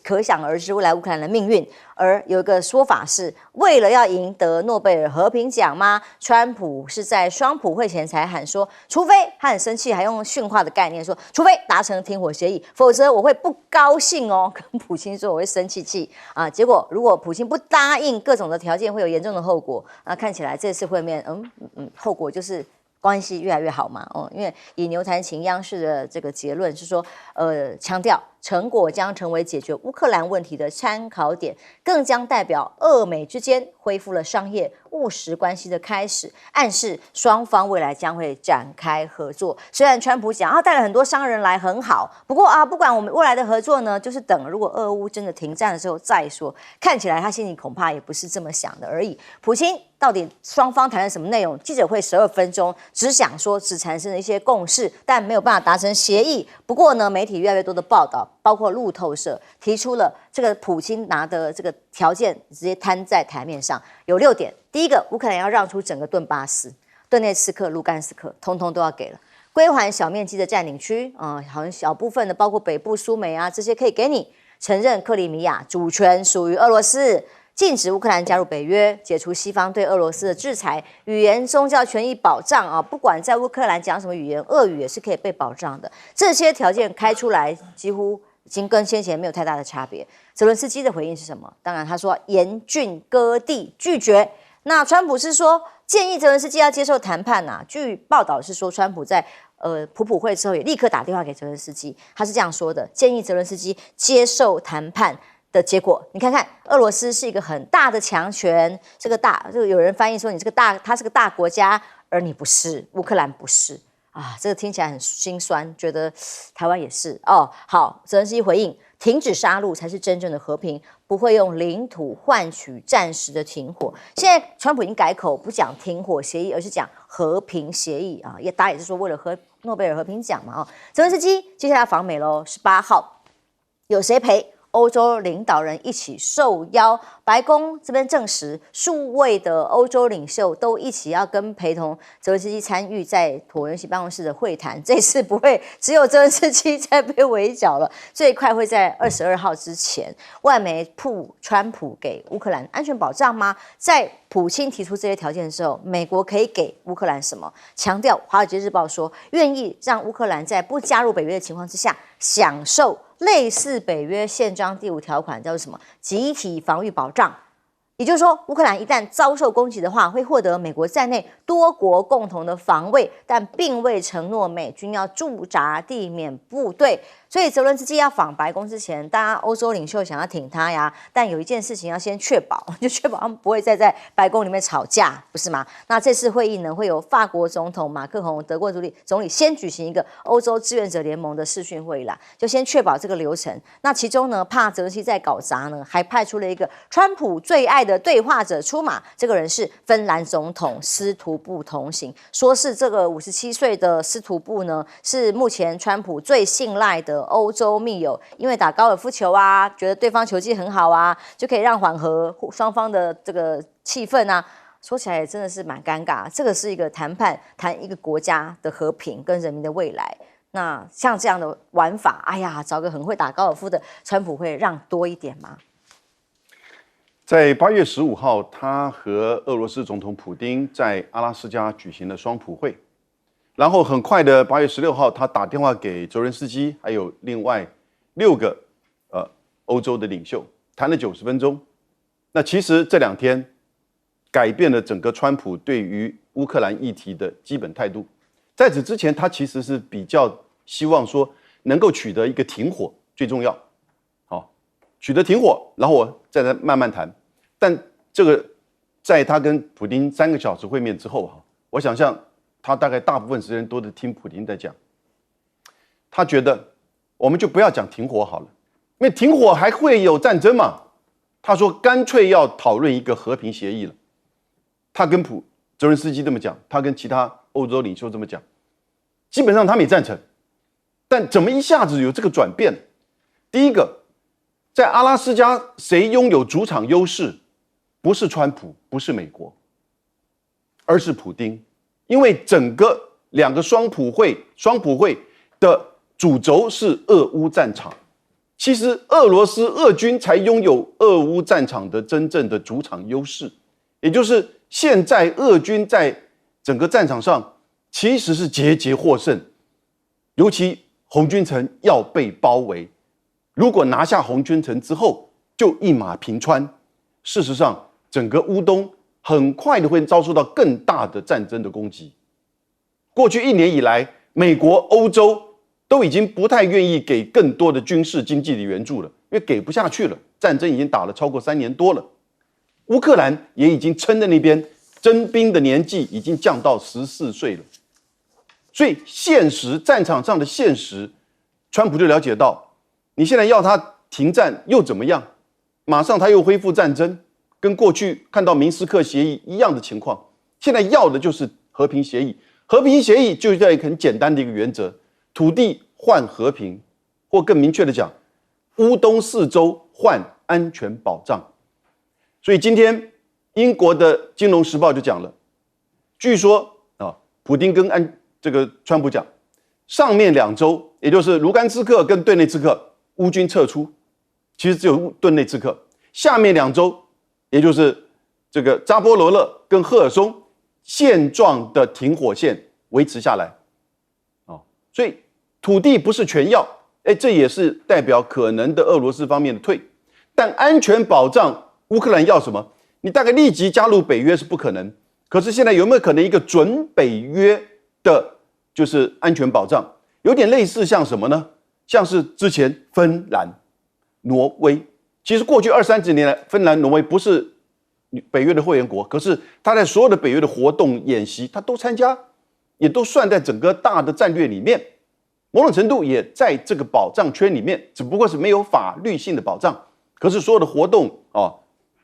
可想而知未来乌克兰的命运。而有一个说法是，为了要赢得诺贝尔和平奖吗？川普是在双普会前才喊说，除非他很生气，还用训话的概念说，除非达成停火协议，否则我会不高兴哦。跟普京说我会生气啊。结果如果普京不答应各种的条件，会有严重的后果。那看起来这次会面，后果就是关系越来越好嘛。因为以牛弹琴央视的这个结论是说，强调。成果将成为解决乌克兰问题的参考点，更将代表俄美之间恢复了商业务实关系的开始，暗示双方未来将会展开合作。虽然川普讲带了很多商人来很好，不过不管我们未来的合作呢，就是等如果俄乌真的停战的时候再说。看起来他心里恐怕也不是这么想的而已。普京到底双方谈了什么内容？记者会12分钟，只想说只产生了一些共识，但没有办法达成协议。不过呢，媒体越来越多的报道。包括路透社提出了这个普京拿的这个条件，直接摊在台面上，有6点。第一个，乌克兰要让出整个顿巴斯、顿涅茨克、卢甘斯克，通通都要给了，归还小面积的占领区，好像小部分的，包括北部苏梅啊这些可以给你，承认克里米亚主权属于俄罗斯。禁止乌克兰加入北约，解除西方对俄罗斯的制裁，语言宗教权益保障啊，不管在乌克兰讲什么语言，俄语也是可以被保障的。这些条件开出来，几乎已经跟先前没有太大的差别。泽伦斯基的回应是什么？当然他说严峻割地，拒绝。那川普是说建议泽伦斯基要接受谈判啊。据报道是说，川普在普会之后也立刻打电话给泽伦斯基，他是这样说的：建议泽伦斯基接受谈判。的结果，你看看，俄罗斯是一个很大的强权，这个有人翻译说你这个它是个大国家，而你不是，乌克兰不是啊，这个听起来很心酸，觉得台湾也是哦。好，泽连斯基回应，停止杀戮才是真正的和平，不会用领土换取暂时的停火。现在川普已经改口，不讲停火协议，而是讲和平协议啊，大家也是说为了诺贝尔和平奖嘛泽连斯基接下来访美喽，18号有谁陪？欧洲领导人一起受邀，白宫这边证实，数位的欧洲领袖都一起要跟陪同泽连斯基参与在椭圆形办公室的会谈。这次不会只有泽连斯基在被围剿了，最快会在22号之前。外媒曝川普给乌克兰安全保障吗？在普京提出这些条件的时候，美国可以给乌克兰什么？强调《华尔街日报》说，愿意让乌克兰在不加入北约的情况之下，享受类似北约宪章第5条款叫做什么？集体防御保障。也就是说，乌克兰一旦遭受攻击的话，会获得美国在内多国共同的防卫，但并未承诺美军要驻扎地面部队。所以泽伦斯基要访白宫之前，大家欧洲领袖想要挺他呀，但有一件事情要先确保，就确保他们不会再在白宫里面吵架，不是吗？那这次会议呢，会有法国总统马克宏、德国总理先举行一个欧洲志愿者联盟的视讯会议啦，就先确保这个流程。那其中呢，怕泽连斯基在搞砸呢，还派出了一个川普最爱的对话者出马，这个人是芬兰总统司徒布同行，说是这个57岁的司徒布呢，是目前川普最信赖的欧洲密友，因为打高尔夫球啊，觉得对方球技很好啊，就可以让缓和双方的这个气氛啊。说起来也真的是蛮尴尬，这个是一个谈判，谈一个国家的和平跟人民的未来。那像这样的玩法，哎呀，找个很会打高尔夫的川普会让多一点吗？在8月15号，他和俄罗斯总统普丁在阿拉斯加举行了双普会，然后很快的8月16号，他打电话给泽连斯基，还有另外6个欧洲的领袖，谈了90分钟。那其实这2天改变了整个川普对于乌克兰议题的基本态度。在此之前，他其实是比较希望说能够取得一个停火最重要，好，取得停火，然后我再来慢慢谈。但这个在他跟普丁3个小时会面之后哈，我想象他大概大部分时间都是听普丁在讲，他觉得我们就不要讲停火好了，因为停火还会有战争嘛。他说干脆要讨论一个和平协议了。他跟泽连斯基这么讲，他跟其他欧洲领袖这么讲，基本上他们也赞成。但怎么一下子有这个转变？第一个，在阿拉斯加谁拥有主场优势？不是川普，不是美国，而是普丁。因为整个2个双普会的主轴是俄乌战场，其实俄罗斯俄军才拥有俄乌战场的真正的主场优势，也就是现在俄军在整个战场上其实是节节获胜，尤其红军城要被包围，如果拿下红军城之后，就一马平川。事实上，整个乌东很快的会遭受到更大的战争的攻击。过去1年以来，美国、欧洲都已经不太愿意给更多的军事经济的援助了，因为给不下去了，战争已经打了超过3年多了。乌克兰也已经撑在那边，征兵的年纪已经降到14岁了。所以现实战场上的现实，川普就了解到，你现在要他停战又怎么样？马上他又恢复战争，跟过去看到明斯克协议一样的情况。现在要的就是和平协议，和平协议就是在很简单的一个原则：土地换和平，或更明确的讲，乌东4州换安全保障。所以今天英国的《金融时报》就讲了，据说普丁跟这个川普讲，上面2州，也就是卢甘斯克跟顿内茨克，乌军撤出，其实只有顿内茨克；下面2州，也就是这个扎波罗热跟赫尔松，现状的停火线维持下来。所以土地不是全要，这也是代表可能的俄罗斯方面的退，但安全保障。乌克兰要什么？你大概立即加入北约是不可能。可是现在有没有可能一个准北约的，就是安全保障？有点类似像什么呢？像是之前芬兰、挪威。其实过去20-30年来，芬兰、挪威不是北约的会员国，可是他在所有的北约的活动演习，他都参加，也都算在整个大的战略里面，某种程度也在这个保障圈里面，只不过是没有法律性的保障。可是所有的活动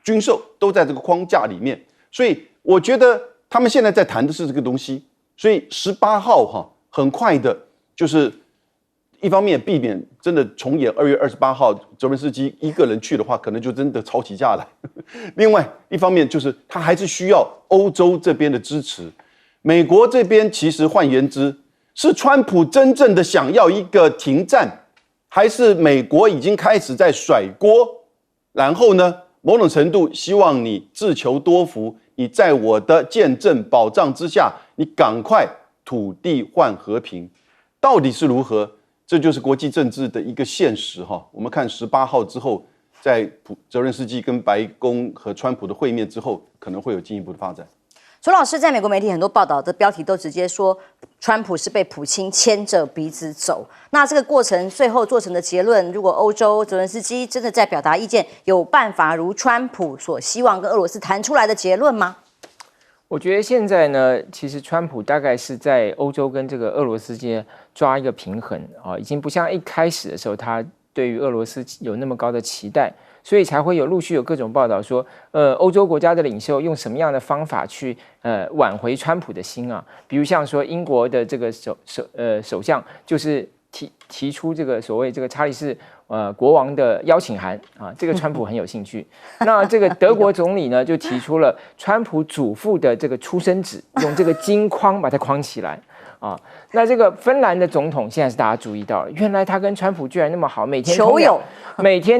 军售都在这个框架里面，所以我觉得他们现在在谈的是这个东西。所以18号很快的，就是一方面避免真的重演2月28号泽连斯基一个人去的话，可能就真的吵起架来。另外一方面就是他还是需要欧洲这边的支持。美国这边其实换言之，是川普真正的想要一个停战，还是美国已经开始在甩锅？然后呢，某种程度希望你自求多福，你在我的见证保障之下，你赶快土地换和平，到底是如何？这就是国际政治的一个现实哈。我们看18号之后，在泽连斯基跟白宫和川普的会面之后，可能会有进一步的发展。楚老师，在美国媒体很多报道的标题都直接说，川普是被普京牵着鼻子走。那这个过程最后做成的结论，如果欧洲泽连斯基真的在表达意见，有办法如川普所希望跟俄罗斯谈出来的结论吗？我觉得现在呢，其实川普大概是在欧洲跟这个俄罗斯之间抓一个平衡啊，已经不像一开始的时候他对于俄罗斯有那么高的期待，所以才会陆续有各种报道说，欧洲国家的领袖用什么样的方法去挽回川普的心啊？比如像说英国的这个首相就是提出这个所谓这个查理士国王的邀请函啊，这个川普很有兴趣。那这个德国总理呢就提出了川普祖父的这个出生纸，用这个金框把它框起来。啊，那这个芬兰的总统现在是大家注意到了，原来他跟川普居然那么好，每天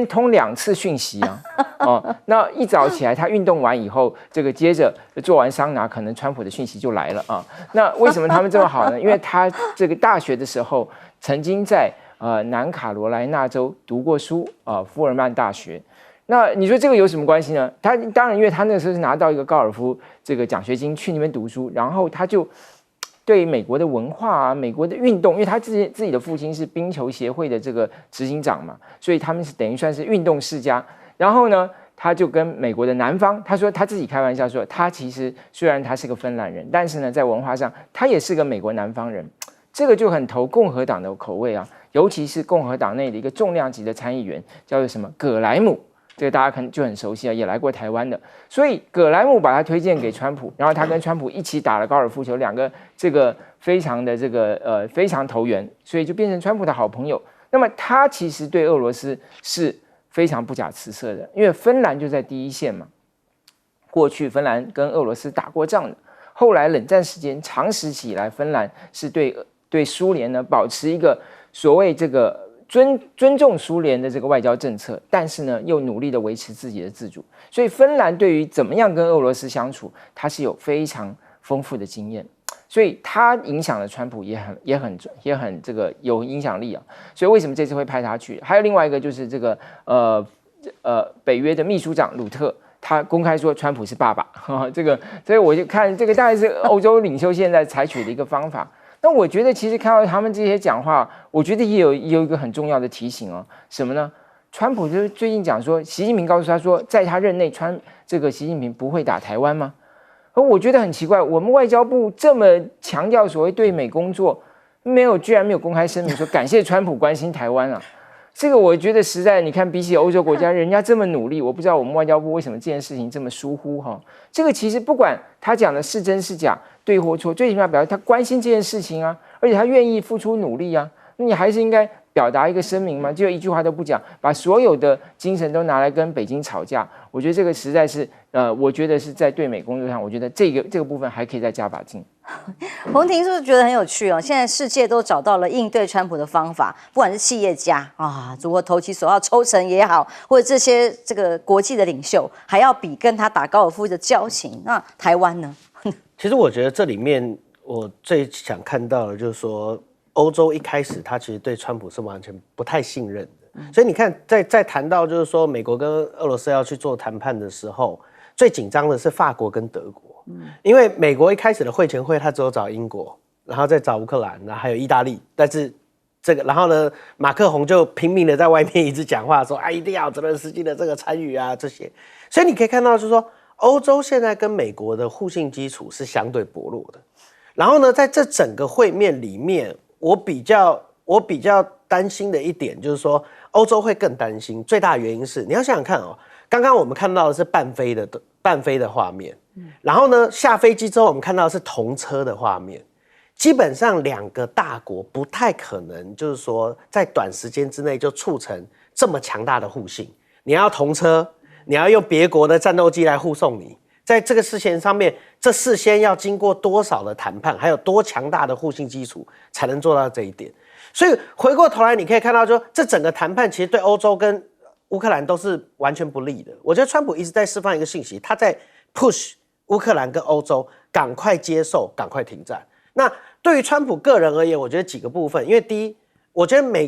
通2次讯息啊！哦，那一早起来他运动完以后，这个接着做完桑拿，可能川普的讯息就来了啊。那为什么他们这么好呢？因为他这个大学的时候曾经在南卡罗来纳州读过书啊，福尔曼大学。那你说这个有什么关系呢？他当然，因为他那个时候是拿到一个高尔夫这个奖学金去那边读书，然后他就对美国的文化啊、美国的运动，因为他自己的父亲是冰球协会的这个执行长嘛，所以他们是等于算是运动世家。然后呢，他就跟美国的南方，他说他自己开玩笑说，他其实虽然他是个芬兰人，但是呢，在文化上他也是个美国南方人。这个就很投共和党的口味啊，尤其是共和党内的一个重量级的参议员，叫做什么葛莱姆。这个大家可能就很熟悉啊，也来过台湾的，所以葛莱姆把他推荐给川普，然后他跟川普一起打了高尔夫球，两个这个非常的非常投缘，所以就变成川普的好朋友。那么他其实对俄罗斯是非常不假辞色的，因为芬兰就在第一线嘛，过去芬兰跟俄罗斯打过仗的，后来冷战时间长时期以来，芬兰是对苏联呢保持一个所谓这个尊重苏联的这个外交政策，但是呢，又努力的维持自己的自主。所以芬兰对于怎么样跟俄罗斯相处，它是有非常丰富的经验。所以它影响了川普也很这个有影响力啊。所以为什么这次会派他去？还有另外一个就是这个北约的秘书长鲁特，他公开说川普是爸爸。所以我就看这个大概是欧洲领袖现在采取的一个方法。那我觉得其实看到他们这些讲话，我觉得也有一个很重要的提醒哦，什么呢？川普就是最近讲说，习近平告诉他说，在他任内，习近平不会打台湾吗？而我觉得很奇怪，我们外交部这么强调所谓对美工作，居然没有公开声明说感谢川普关心台湾啊。这个我觉得实在，你看比起欧洲国家，人家这么努力，我不知道我们外交部为什么这件事情这么疏忽哈。这个其实不管他讲的是真是假，对或错，最起码表示他关心这件事情啊，而且他愿意付出努力啊。那你还是应该表达一个声明嘛，就一句话都不讲，把所有的精神都拿来跟北京吵架。我觉得这个实在是，我觉得是在对美工作上，我觉得这个部分还可以再加把劲。洪婷是不是觉得很有趣哦？现在世界都找到了应对川普的方法，不管是企业家啊，如何投其所好抽成也好，或者这个国际的领袖，还要比跟他打高尔夫的交情。那台湾呢？其实我觉得这里面我最想看到的就是说，欧洲一开始他其实对川普是完全不太信任的，所以你看在谈到就是说美国跟俄罗斯要去做谈判的时候，最紧张的是法国跟德国。因为美国一开始的会前会，他只有找英国，然后再找乌克兰，然后还有意大利，但是然后呢，马克宏就拼命的在外面一直讲话说，一定要泽连斯基的这个参与啊这些，所以你可以看到就是说，欧洲现在跟美国的互信基础是相对薄弱的。然后呢，在这整个会面里面，我比较担心的一点就是说，欧洲会更担心，最大的原因是你要想想看哦，刚刚我们看到的是半飞的画面。然后呢，下飞机之后，我们看到的是同车的画面。基本上两个大国不太可能，就是说在短时间之内就促成这么强大的互信。你要同车，你要用别国的战斗机来护送你，在这个事情上面，这事先要经过多少的谈判，还有多强大的互信基础，才能做到这一点。所以回过头来，你可以看到说，这整个谈判其实对欧洲跟乌克兰都是完全不利的。我觉得川普一直在释放一个信息，他在 push 乌克兰跟欧洲赶快接受，赶快停战。那对于川普个人而言，我觉得几个部分，因为第一，我觉得美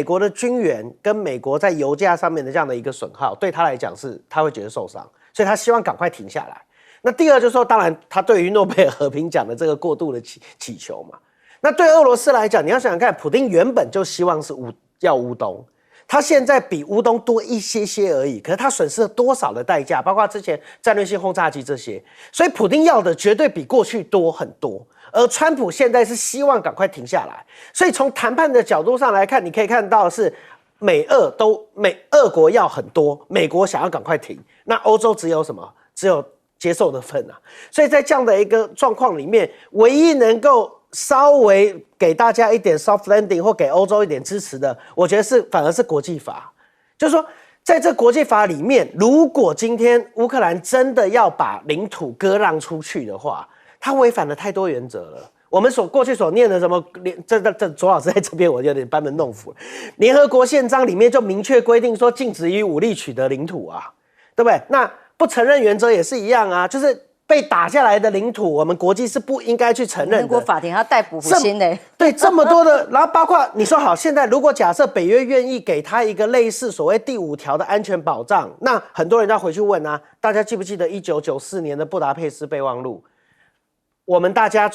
国的军援跟美国在油价上面的这样的一个损耗，对他来讲是他会觉得受伤，所以他希望赶快停下来。那第二就是说，当然他对于诺贝尔和平奖的这个过度的祈求嘛。那对俄罗斯来讲，你要想想看，普丁原本就希望是要乌东。他现在比乌东多一些而已，可是他损失了多少的代价？包括之前战略性轰炸机这些，所以普丁要的绝对比过去多很多。而川普现在是希望赶快停下来，所以从谈判的角度上来看，你可以看到是俄国要很多，美国想要赶快停，那欧洲只有什么？只有接受的份啊。所以在这样的一个状况里面，唯一能够稍微给大家一点 soft landing 或给欧洲一点支持的，我觉得反而是国际法，就是说。在这国际法里面，如果今天乌克兰真的要把领土割让出去的话，它违反了太多原则了。我们过去所念的什么，这左老师在这边我有点班门弄斧。联合国宪章里面就明确规定说，禁止以武力取得领土啊，对不对？那不承认原则也是一样啊，就是被打下来的领土，我们国际是不应该去承认的。联合国法庭要逮捕普京的，对，这么多的，然后包括你说好，现在如果假设北约愿意给他一个类似所谓第5条的安全保障，那很多人要回去问啊，大家记不记得1994年的布达佩斯备忘录？我们大家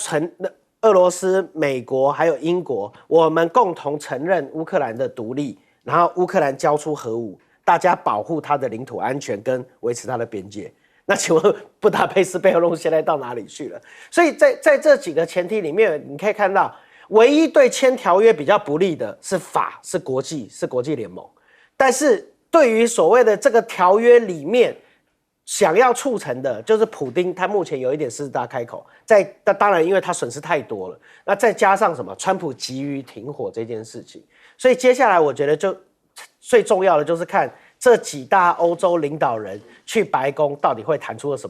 俄罗斯、美国还有英国，我们共同承认乌克兰的独立，然后乌克兰交出核武，大家保护他的领土安全跟维持他的边界。那请问布达佩斯备忘录现在到哪里去了？所以在这几个前提里面，你可以看到，唯一对签条约比较不利的是法，是国际联盟。但是对于所谓的这个条约里面想要促成的，就是普丁他目前有一点狮子大开口，当然因为他损失太多了，那再加上什么，川普急于停火这件事情，所以接下来我觉得就最重要的就是看这几大欧洲领导人去白宫到底会谈出了什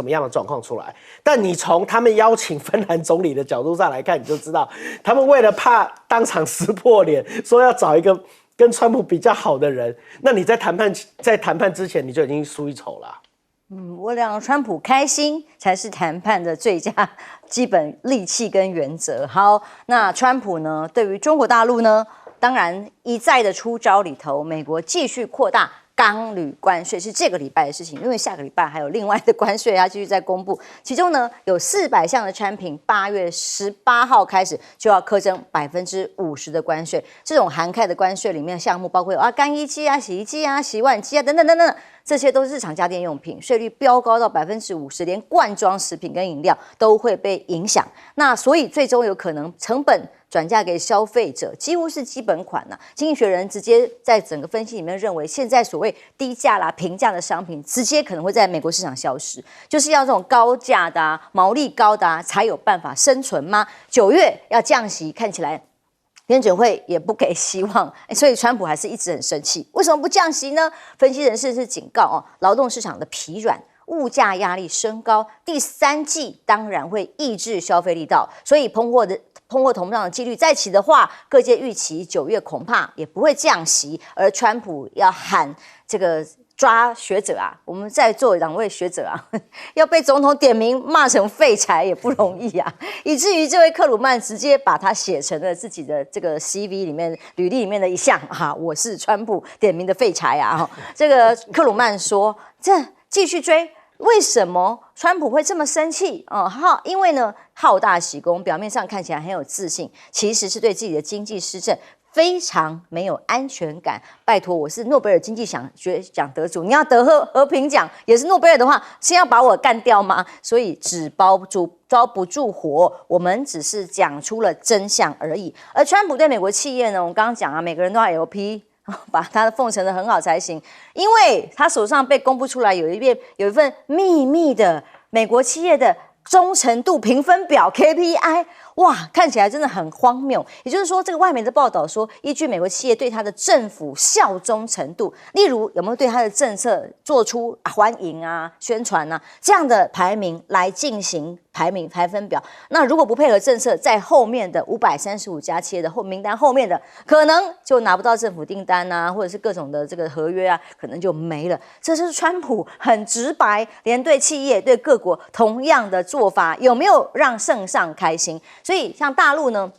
么样的状况出来。但你从他们邀请芬兰总理的角度上来看，你就知道他们为了怕当场撕破脸，说要找一个跟川普比较好的人，那你在谈判之前你就已经输一筹了。我让川普开心才是谈判的最佳基本利器跟原则。好，那川普呢，对于中国大陆呢，当然一再的出招里头，美国继续扩大钢铝关税是这个礼拜的事情，因为下个礼拜还有另外的关税要继续再公布，其中呢有400项的产品8月18号开始就要课征50%的关税，这种涵盖的关税里面的项目包括有干衣机啊、洗衣机啊、洗碗机啊等等等等，这些都是日常家电用品，税率飙高到50%，连罐装食品跟饮料都会被影响。那所以最终有可能成本转嫁给消费者，几乎是基本款呐。经济学人直接在整个分析里面认为，现在所谓低价啦、平价的商品，直接可能会在美国市场消失，就是要这种高价的、毛利高的才有办法生存吗？9月要降息，看起来联准会也不给希望，所以川普还是一直很生气。为什么不降息呢？分析人士是警告劳动市场的疲软。物价压力升高，第3季当然会抑制消费力道，所以通货膨胀的几率再起的话，各界预期9月恐怕也不会降息，而川普要喊这个抓学者啊，我们在座2位学者啊，要被总统点名骂成废柴也不容易啊，以至于这位克鲁曼直接把他写成了自己的这个 CV 里面履历里面的一项我是川普点名的废柴啊。这个克鲁曼说，这继续追。为什么川普会这么生气？因为呢，好大喜功，表面上看起来很有自信，其实是对自己的经济施政非常没有安全感。拜托，我是诺贝尔经济学奖得主，你要得和平奖也是诺贝尔的话，先要把我干掉吗？所以纸包不住火，我们只是讲出了真相而已。而川普对美国企业呢，我刚刚讲每个人都要 LP。把他的奉承得很好才行，因为他手上被公布出来有一份秘密的美国企业的忠诚度评分表 KPI， 哇，看起来真的很荒谬。也就是说，这个外媒的报道说，依据美国企业对他的政府效忠程度，例如有没有对他的政策做出欢迎宣传这样的排名来进行排分表。那如果不配合政策，在后面的535家企业的名单后面的，可能就拿不到政府订单或者是各种的这个合约可能就没了。这是川普很直白，连对企业对各国同样的做法，有没有让圣上开心？所以像大陆呢，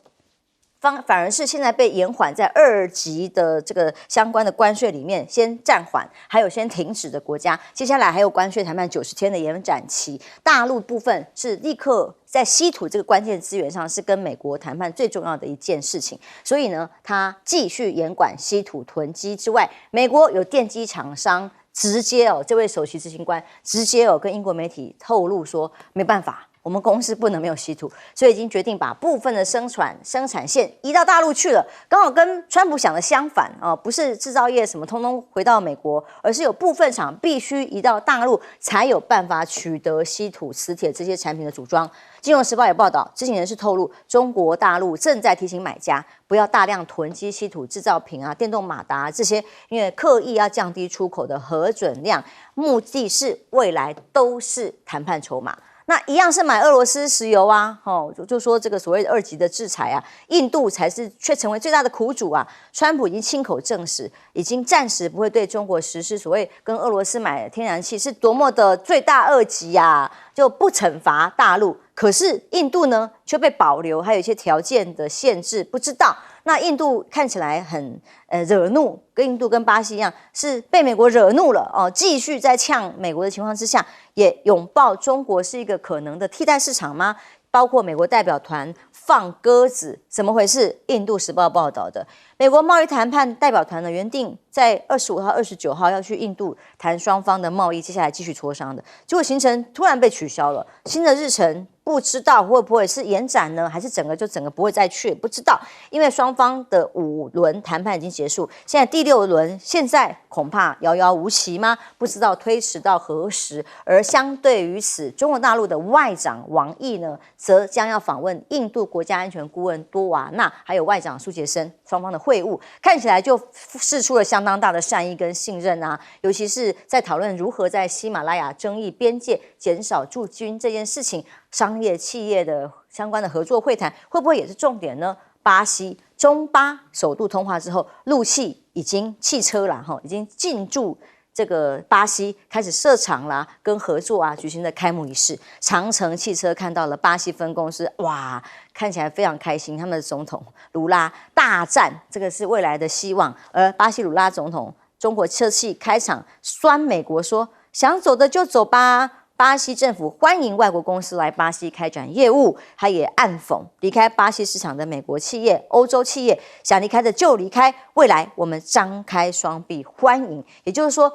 反而是现在被延缓在2级的这个相关的关税里面先暂缓，还有先停止的国家，接下来还有关税谈判90天的延展期。大陆部分是立刻在稀土这个关键资源上是跟美国谈判最重要的一件事情，所以呢，他继续严管稀土囤积之外，美国有电机厂商直接这位首席执行官直接跟英国媒体透露说，没办法。我们公司不能没有稀土，所以已经决定把部分的生产线移到大陆去了。刚好跟川普想的相反啊，不是制造业什么通通回到美国，而是有部分厂必须移到大陆才有办法取得稀土、磁铁这些产品的组装。金融时报也报道，知情人士透露，中国大陆正在提醒买家不要大量囤积稀土制造品啊、电动马达这些，因为刻意要降低出口的核准量，目的是未来都是谈判筹码。那一样是买俄罗斯石油啊，就说这个所谓的2级的制裁啊，印度却成为最大的苦主啊。川普已经亲口证实，已经暂时不会对中国实施所谓跟俄罗斯买天然气是多么的罪大恶极啊，就不惩罚大陆。可是印度呢却被保留，还有一些条件的限制，不知道。那印度看起来很惹怒，跟印度跟巴西一样，是被美国惹怒了哦，继续在呛美国的情况之下，也拥抱中国是一个可能的替代市场吗？包括美国代表团放鸽子，怎么回事？印度时报报道的，美国贸易谈判代表团呢原定在25号、29号要去印度谈双方的贸易，接下来继续磋商的，结果行程突然被取消了，新的日程不知道会不会是延展呢，还是整个不会再去，不知道，因为双方的5轮谈判已经结束，现在第6轮，现在恐怕遥遥无期吗？不知道推迟到何时。而相对于此，中国大陆的外长王毅呢，则将要访问印度国家安全顾问多瓦纳，还有外长苏杰生，双方的会晤看起来就释出了相当大的善意跟信任啊，尤其是在讨论如何在喜马拉雅争议边界减少驻军这件事情。商业企业的相关的合作会谈会不会也是重点呢？巴西中巴首度通话之后，陆汽已经汽车啦，已经进驻这个巴西，开始设厂啦，跟合作啊举行的开幕仪式。长城汽车看到了巴西分公司，哇，看起来非常开心。他们的总统卢拉大战，这个是未来的希望。而巴西卢拉总统中国车企开场酸美国说，想走的就走吧。巴西政府欢迎外国公司来巴西开展业务，他也暗讽离开巴西市场的美国企业、欧洲企业想离开的就离开，未来我们张开双臂欢迎。也就是说，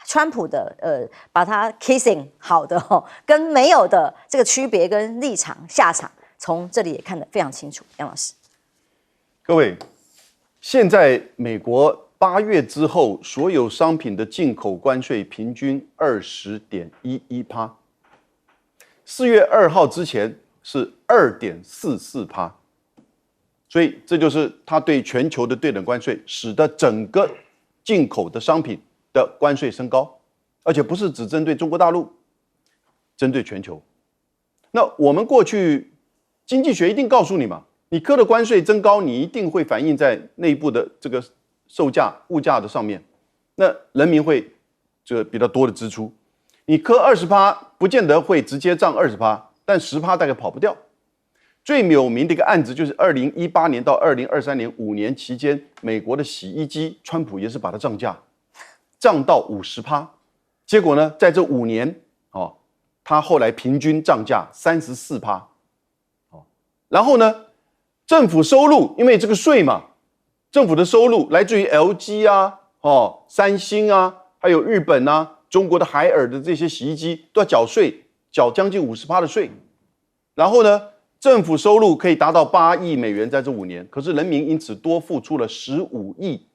川普的把他 kissing 好的跟没有的这个区别跟立场下场，从这里也看得非常清楚。杨老师，各位，现在美国8月之后，所有商品的进口关税平均20.11%，4月2号之前是2.44%，所以这就是它对全球的对等关税，使得整个进口的商品的关税升高，而且不是只针对中国大陆，针对全球。那我们过去经济学一定告诉你嘛，你科的关税增高，你一定会反映在内部的这个售价、物价的上面，那人民会这个比较多的支出。你科20%，不见得会直接涨20%，但10%大概跑不掉。最有名的一个案子就是2018年到2023年5年期间，美国的洗衣机，川普也是把它涨价，涨到50%。结果呢，在这5年，他后来平均涨价34%。然后呢，政府收入因为这个税嘛。政府的收入来自于 LG 啊、三星啊，还有日本啊、中国的海尔的这些洗衣机都要缴税，缴将近50%的税。然后呢，政府收入可以达到8亿美元在这5年，可是人民因此多付出了15亿，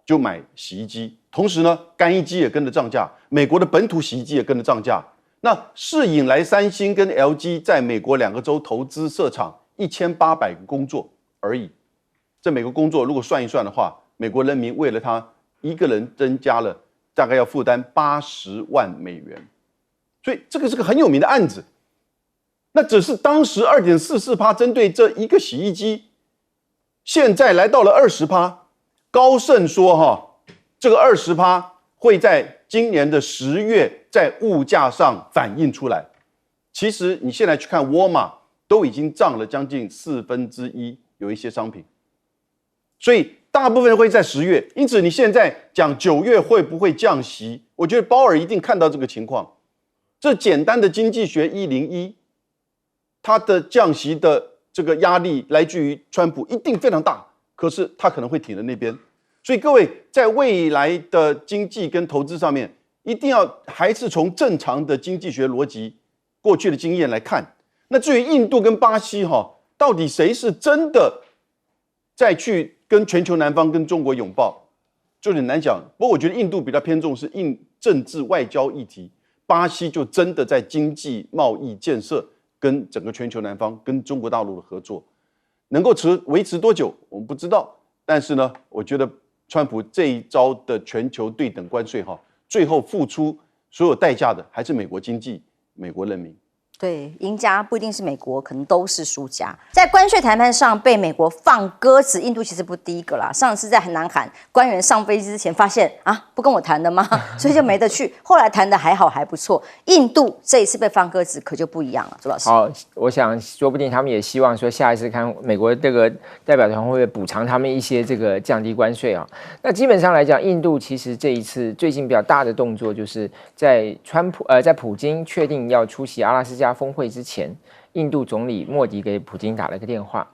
就买洗衣机。同时呢，干衣机也跟着涨价，美国的本土洗衣机也跟着涨价。那是引来三星跟 LG 在美国2个州投资设厂，1800个工作而已。这每个工作如果算一算的话，美国人民为了他一个人增加了大概要负担80万美元，所以这个是个很有名的案子。那只是当时2.44%针对这一个洗衣机，现在来到了20%。高盛说这个20%会在今年的10月在物价上反映出来。其实你现在去看沃尔玛都已经涨了将近1/4，有一些商品。所以大部分会在10月，因此你现在讲9月会不会降息？我觉得鲍尔一定看到这个情况。这简单的经济学101，它的降息的这个压力来自于川普一定非常大，可是他可能会挺在那边。所以各位在未来的经济跟投资上面，一定要还是从正常的经济学逻辑过去的经验来看。那至于印度跟巴西到底谁是真的再去跟全球南方跟中国拥抱，就很难讲。不过我觉得印度比较偏重是政治外交议题，巴西就真的在经济贸易建设跟整个全球南方跟中国大陆的合作，能够维持多久我们不知道。但是呢，我觉得川普这一招的全球对等关税最后付出所有代价的还是美国经济、美国人民。对，赢家不一定是美国，可能都是输家。在关税谈判上被美国放鸽子，印度其实不第一个啦。上次在南韩官员上飞机之前发现不跟我谈的吗？所以就没得去。后来谈的还好，还不错。印度这一次被放鸽子可就不一样了，周老师。好，我想说不定他们也希望说下一次看美国这个代表团会不会补偿他们一些这个降低关税啊。那基本上来讲，印度其实这一次最近比较大的动作就是在在普京确定要出席阿拉斯加峰会之前，印度总理莫迪给普京打了个电话，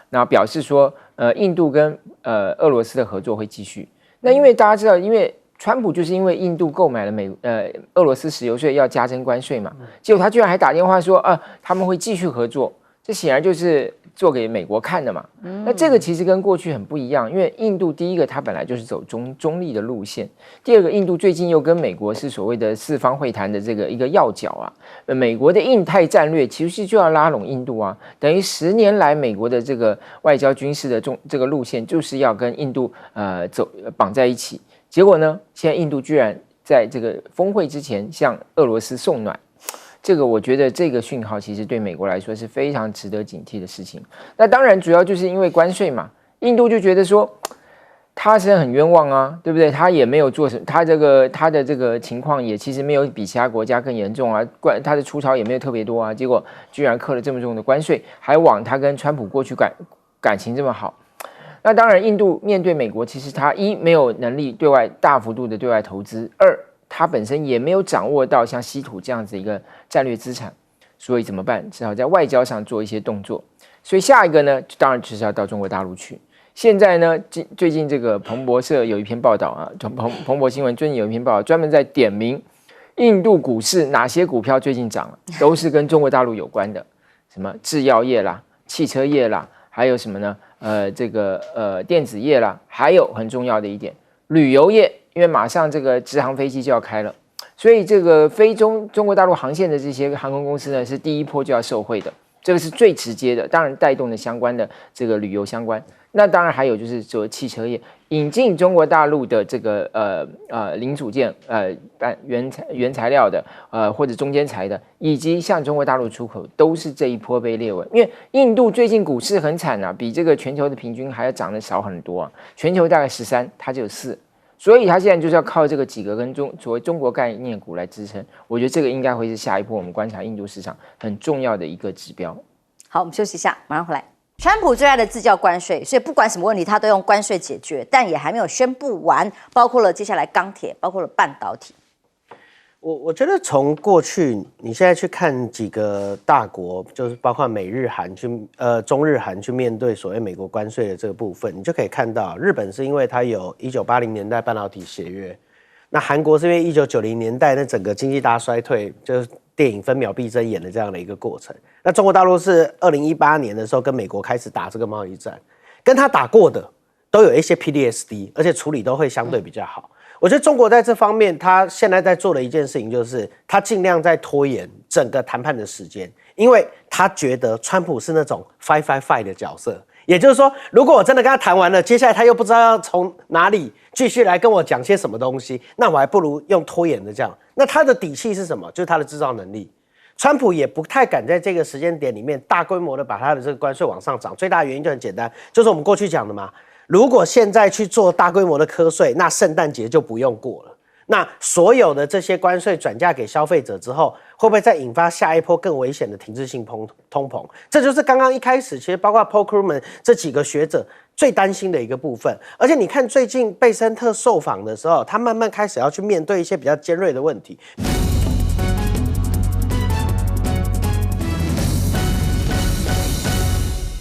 那表示说，印度跟俄罗斯的合作会继续。那因为大家知道，因为川普就是因为印度购买了俄罗斯石油税要加征关税嘛，结果他居然还打电话说，他们会继续合作，这显然就是做给美国看的嘛。那这个其实跟过去很不一样，因为印度第一个它本来就是走中立的路线，第二个印度最近又跟美国是所谓的四方会谈的这个一个要角啊。美国的印太战略其实就要拉拢印度啊，等于10年来美国的这个外交军事的这个路线就是要跟印度绑在一起。结果呢，现在印度居然在这个峰会之前向俄罗斯送暖。这个我觉得这个讯号其实对美国来说是非常值得警惕的事情。那当然主要就是因为关税嘛，印度就觉得说他是很冤枉啊，对不对？他也没有做什么，他的这个情况也其实没有比其他国家更严重啊，他的出逃也没有特别多啊，结果居然课了这么重的关税，还往他跟川普过去感情这么好。那当然，印度面对美国，其实他一没有能力大幅度的对外投资，二他本身也没有掌握到像稀土这样子一个战略资产，所以怎么办？只好在外交上做一些动作。所以下一个呢，当然就是要到中国大陆去。现在呢，最近这个彭博社有一篇报道啊，彭博新闻最近有一篇报道，专门在点名印度股市哪些股票最近涨了，都是跟中国大陆有关的，什么制药业啦、汽车业啦，还有什么呢？电子业啦，还有很重要的一点，旅游业。因为马上这个直航飞机就要开了，所以这个中国大陆航线的这些航空公司呢，是第一波就要受惠的，这个是最直接的，当然带动的相关的这个旅游相关。那当然还有就是说汽车业引进中国大陆的这个零组件原材料的或者中间材的，以及向中国大陆出口，都是这一波被列为。因为印度最近股市很惨啊，比这个全球的平均还要涨得少很多啊，全球大概13，它只有4。所以他现在就是要靠这个几个跟所谓中国概念股来支撑，我觉得这个应该会是下一波我们观察印度市场很重要的一个指标。好，我们休息一下，马上回来。川普最爱的自叫关税，所以不管什么问题他都用关税解决，但也还没有宣布完，包括了接下来钢铁，包括了半导体。我觉得从过去你现在去看几个大国，就是包括美日韩中日韩去面对所谓美国关税的这个部分，你就可以看到日本是因为它有1980年代半导体协约，那韩国是因为1990年代那整个经济大衰退，就是电影分秒必争演的这样的一个过程。那中国大陆是2018年的时候跟美国开始打这个贸易战，跟他打过的都有一些 PTSD， 而且处理都会相对比较好。我觉得中国在这方面，他现在在做的一件事情就是，他尽量在拖延整个谈判的时间，因为他觉得川普是那种 fight 的角色，也就是说，如果我真的跟他谈完了，接下来他又不知道要从哪里继续来跟我讲些什么东西，那我还不如用拖延的这样。那他的底气是什么？就是他的制造能力。川普也不太敢在这个时间点里面大规模的把他的这个关税往上涨，最大的原因就很简单，就是我们过去讲的嘛。如果现在去做大规模的课税，那圣诞节就不用过了。那所有的这些关税转嫁给消费者之后，会不会再引发下一波更危险的停滞性通膨？这就是刚刚一开始，其实包括 Paul Krugman 这几个学者最担心的一个部分。而且你看最近贝森特受访的时候，他慢慢开始要去面对一些比较尖锐的问题。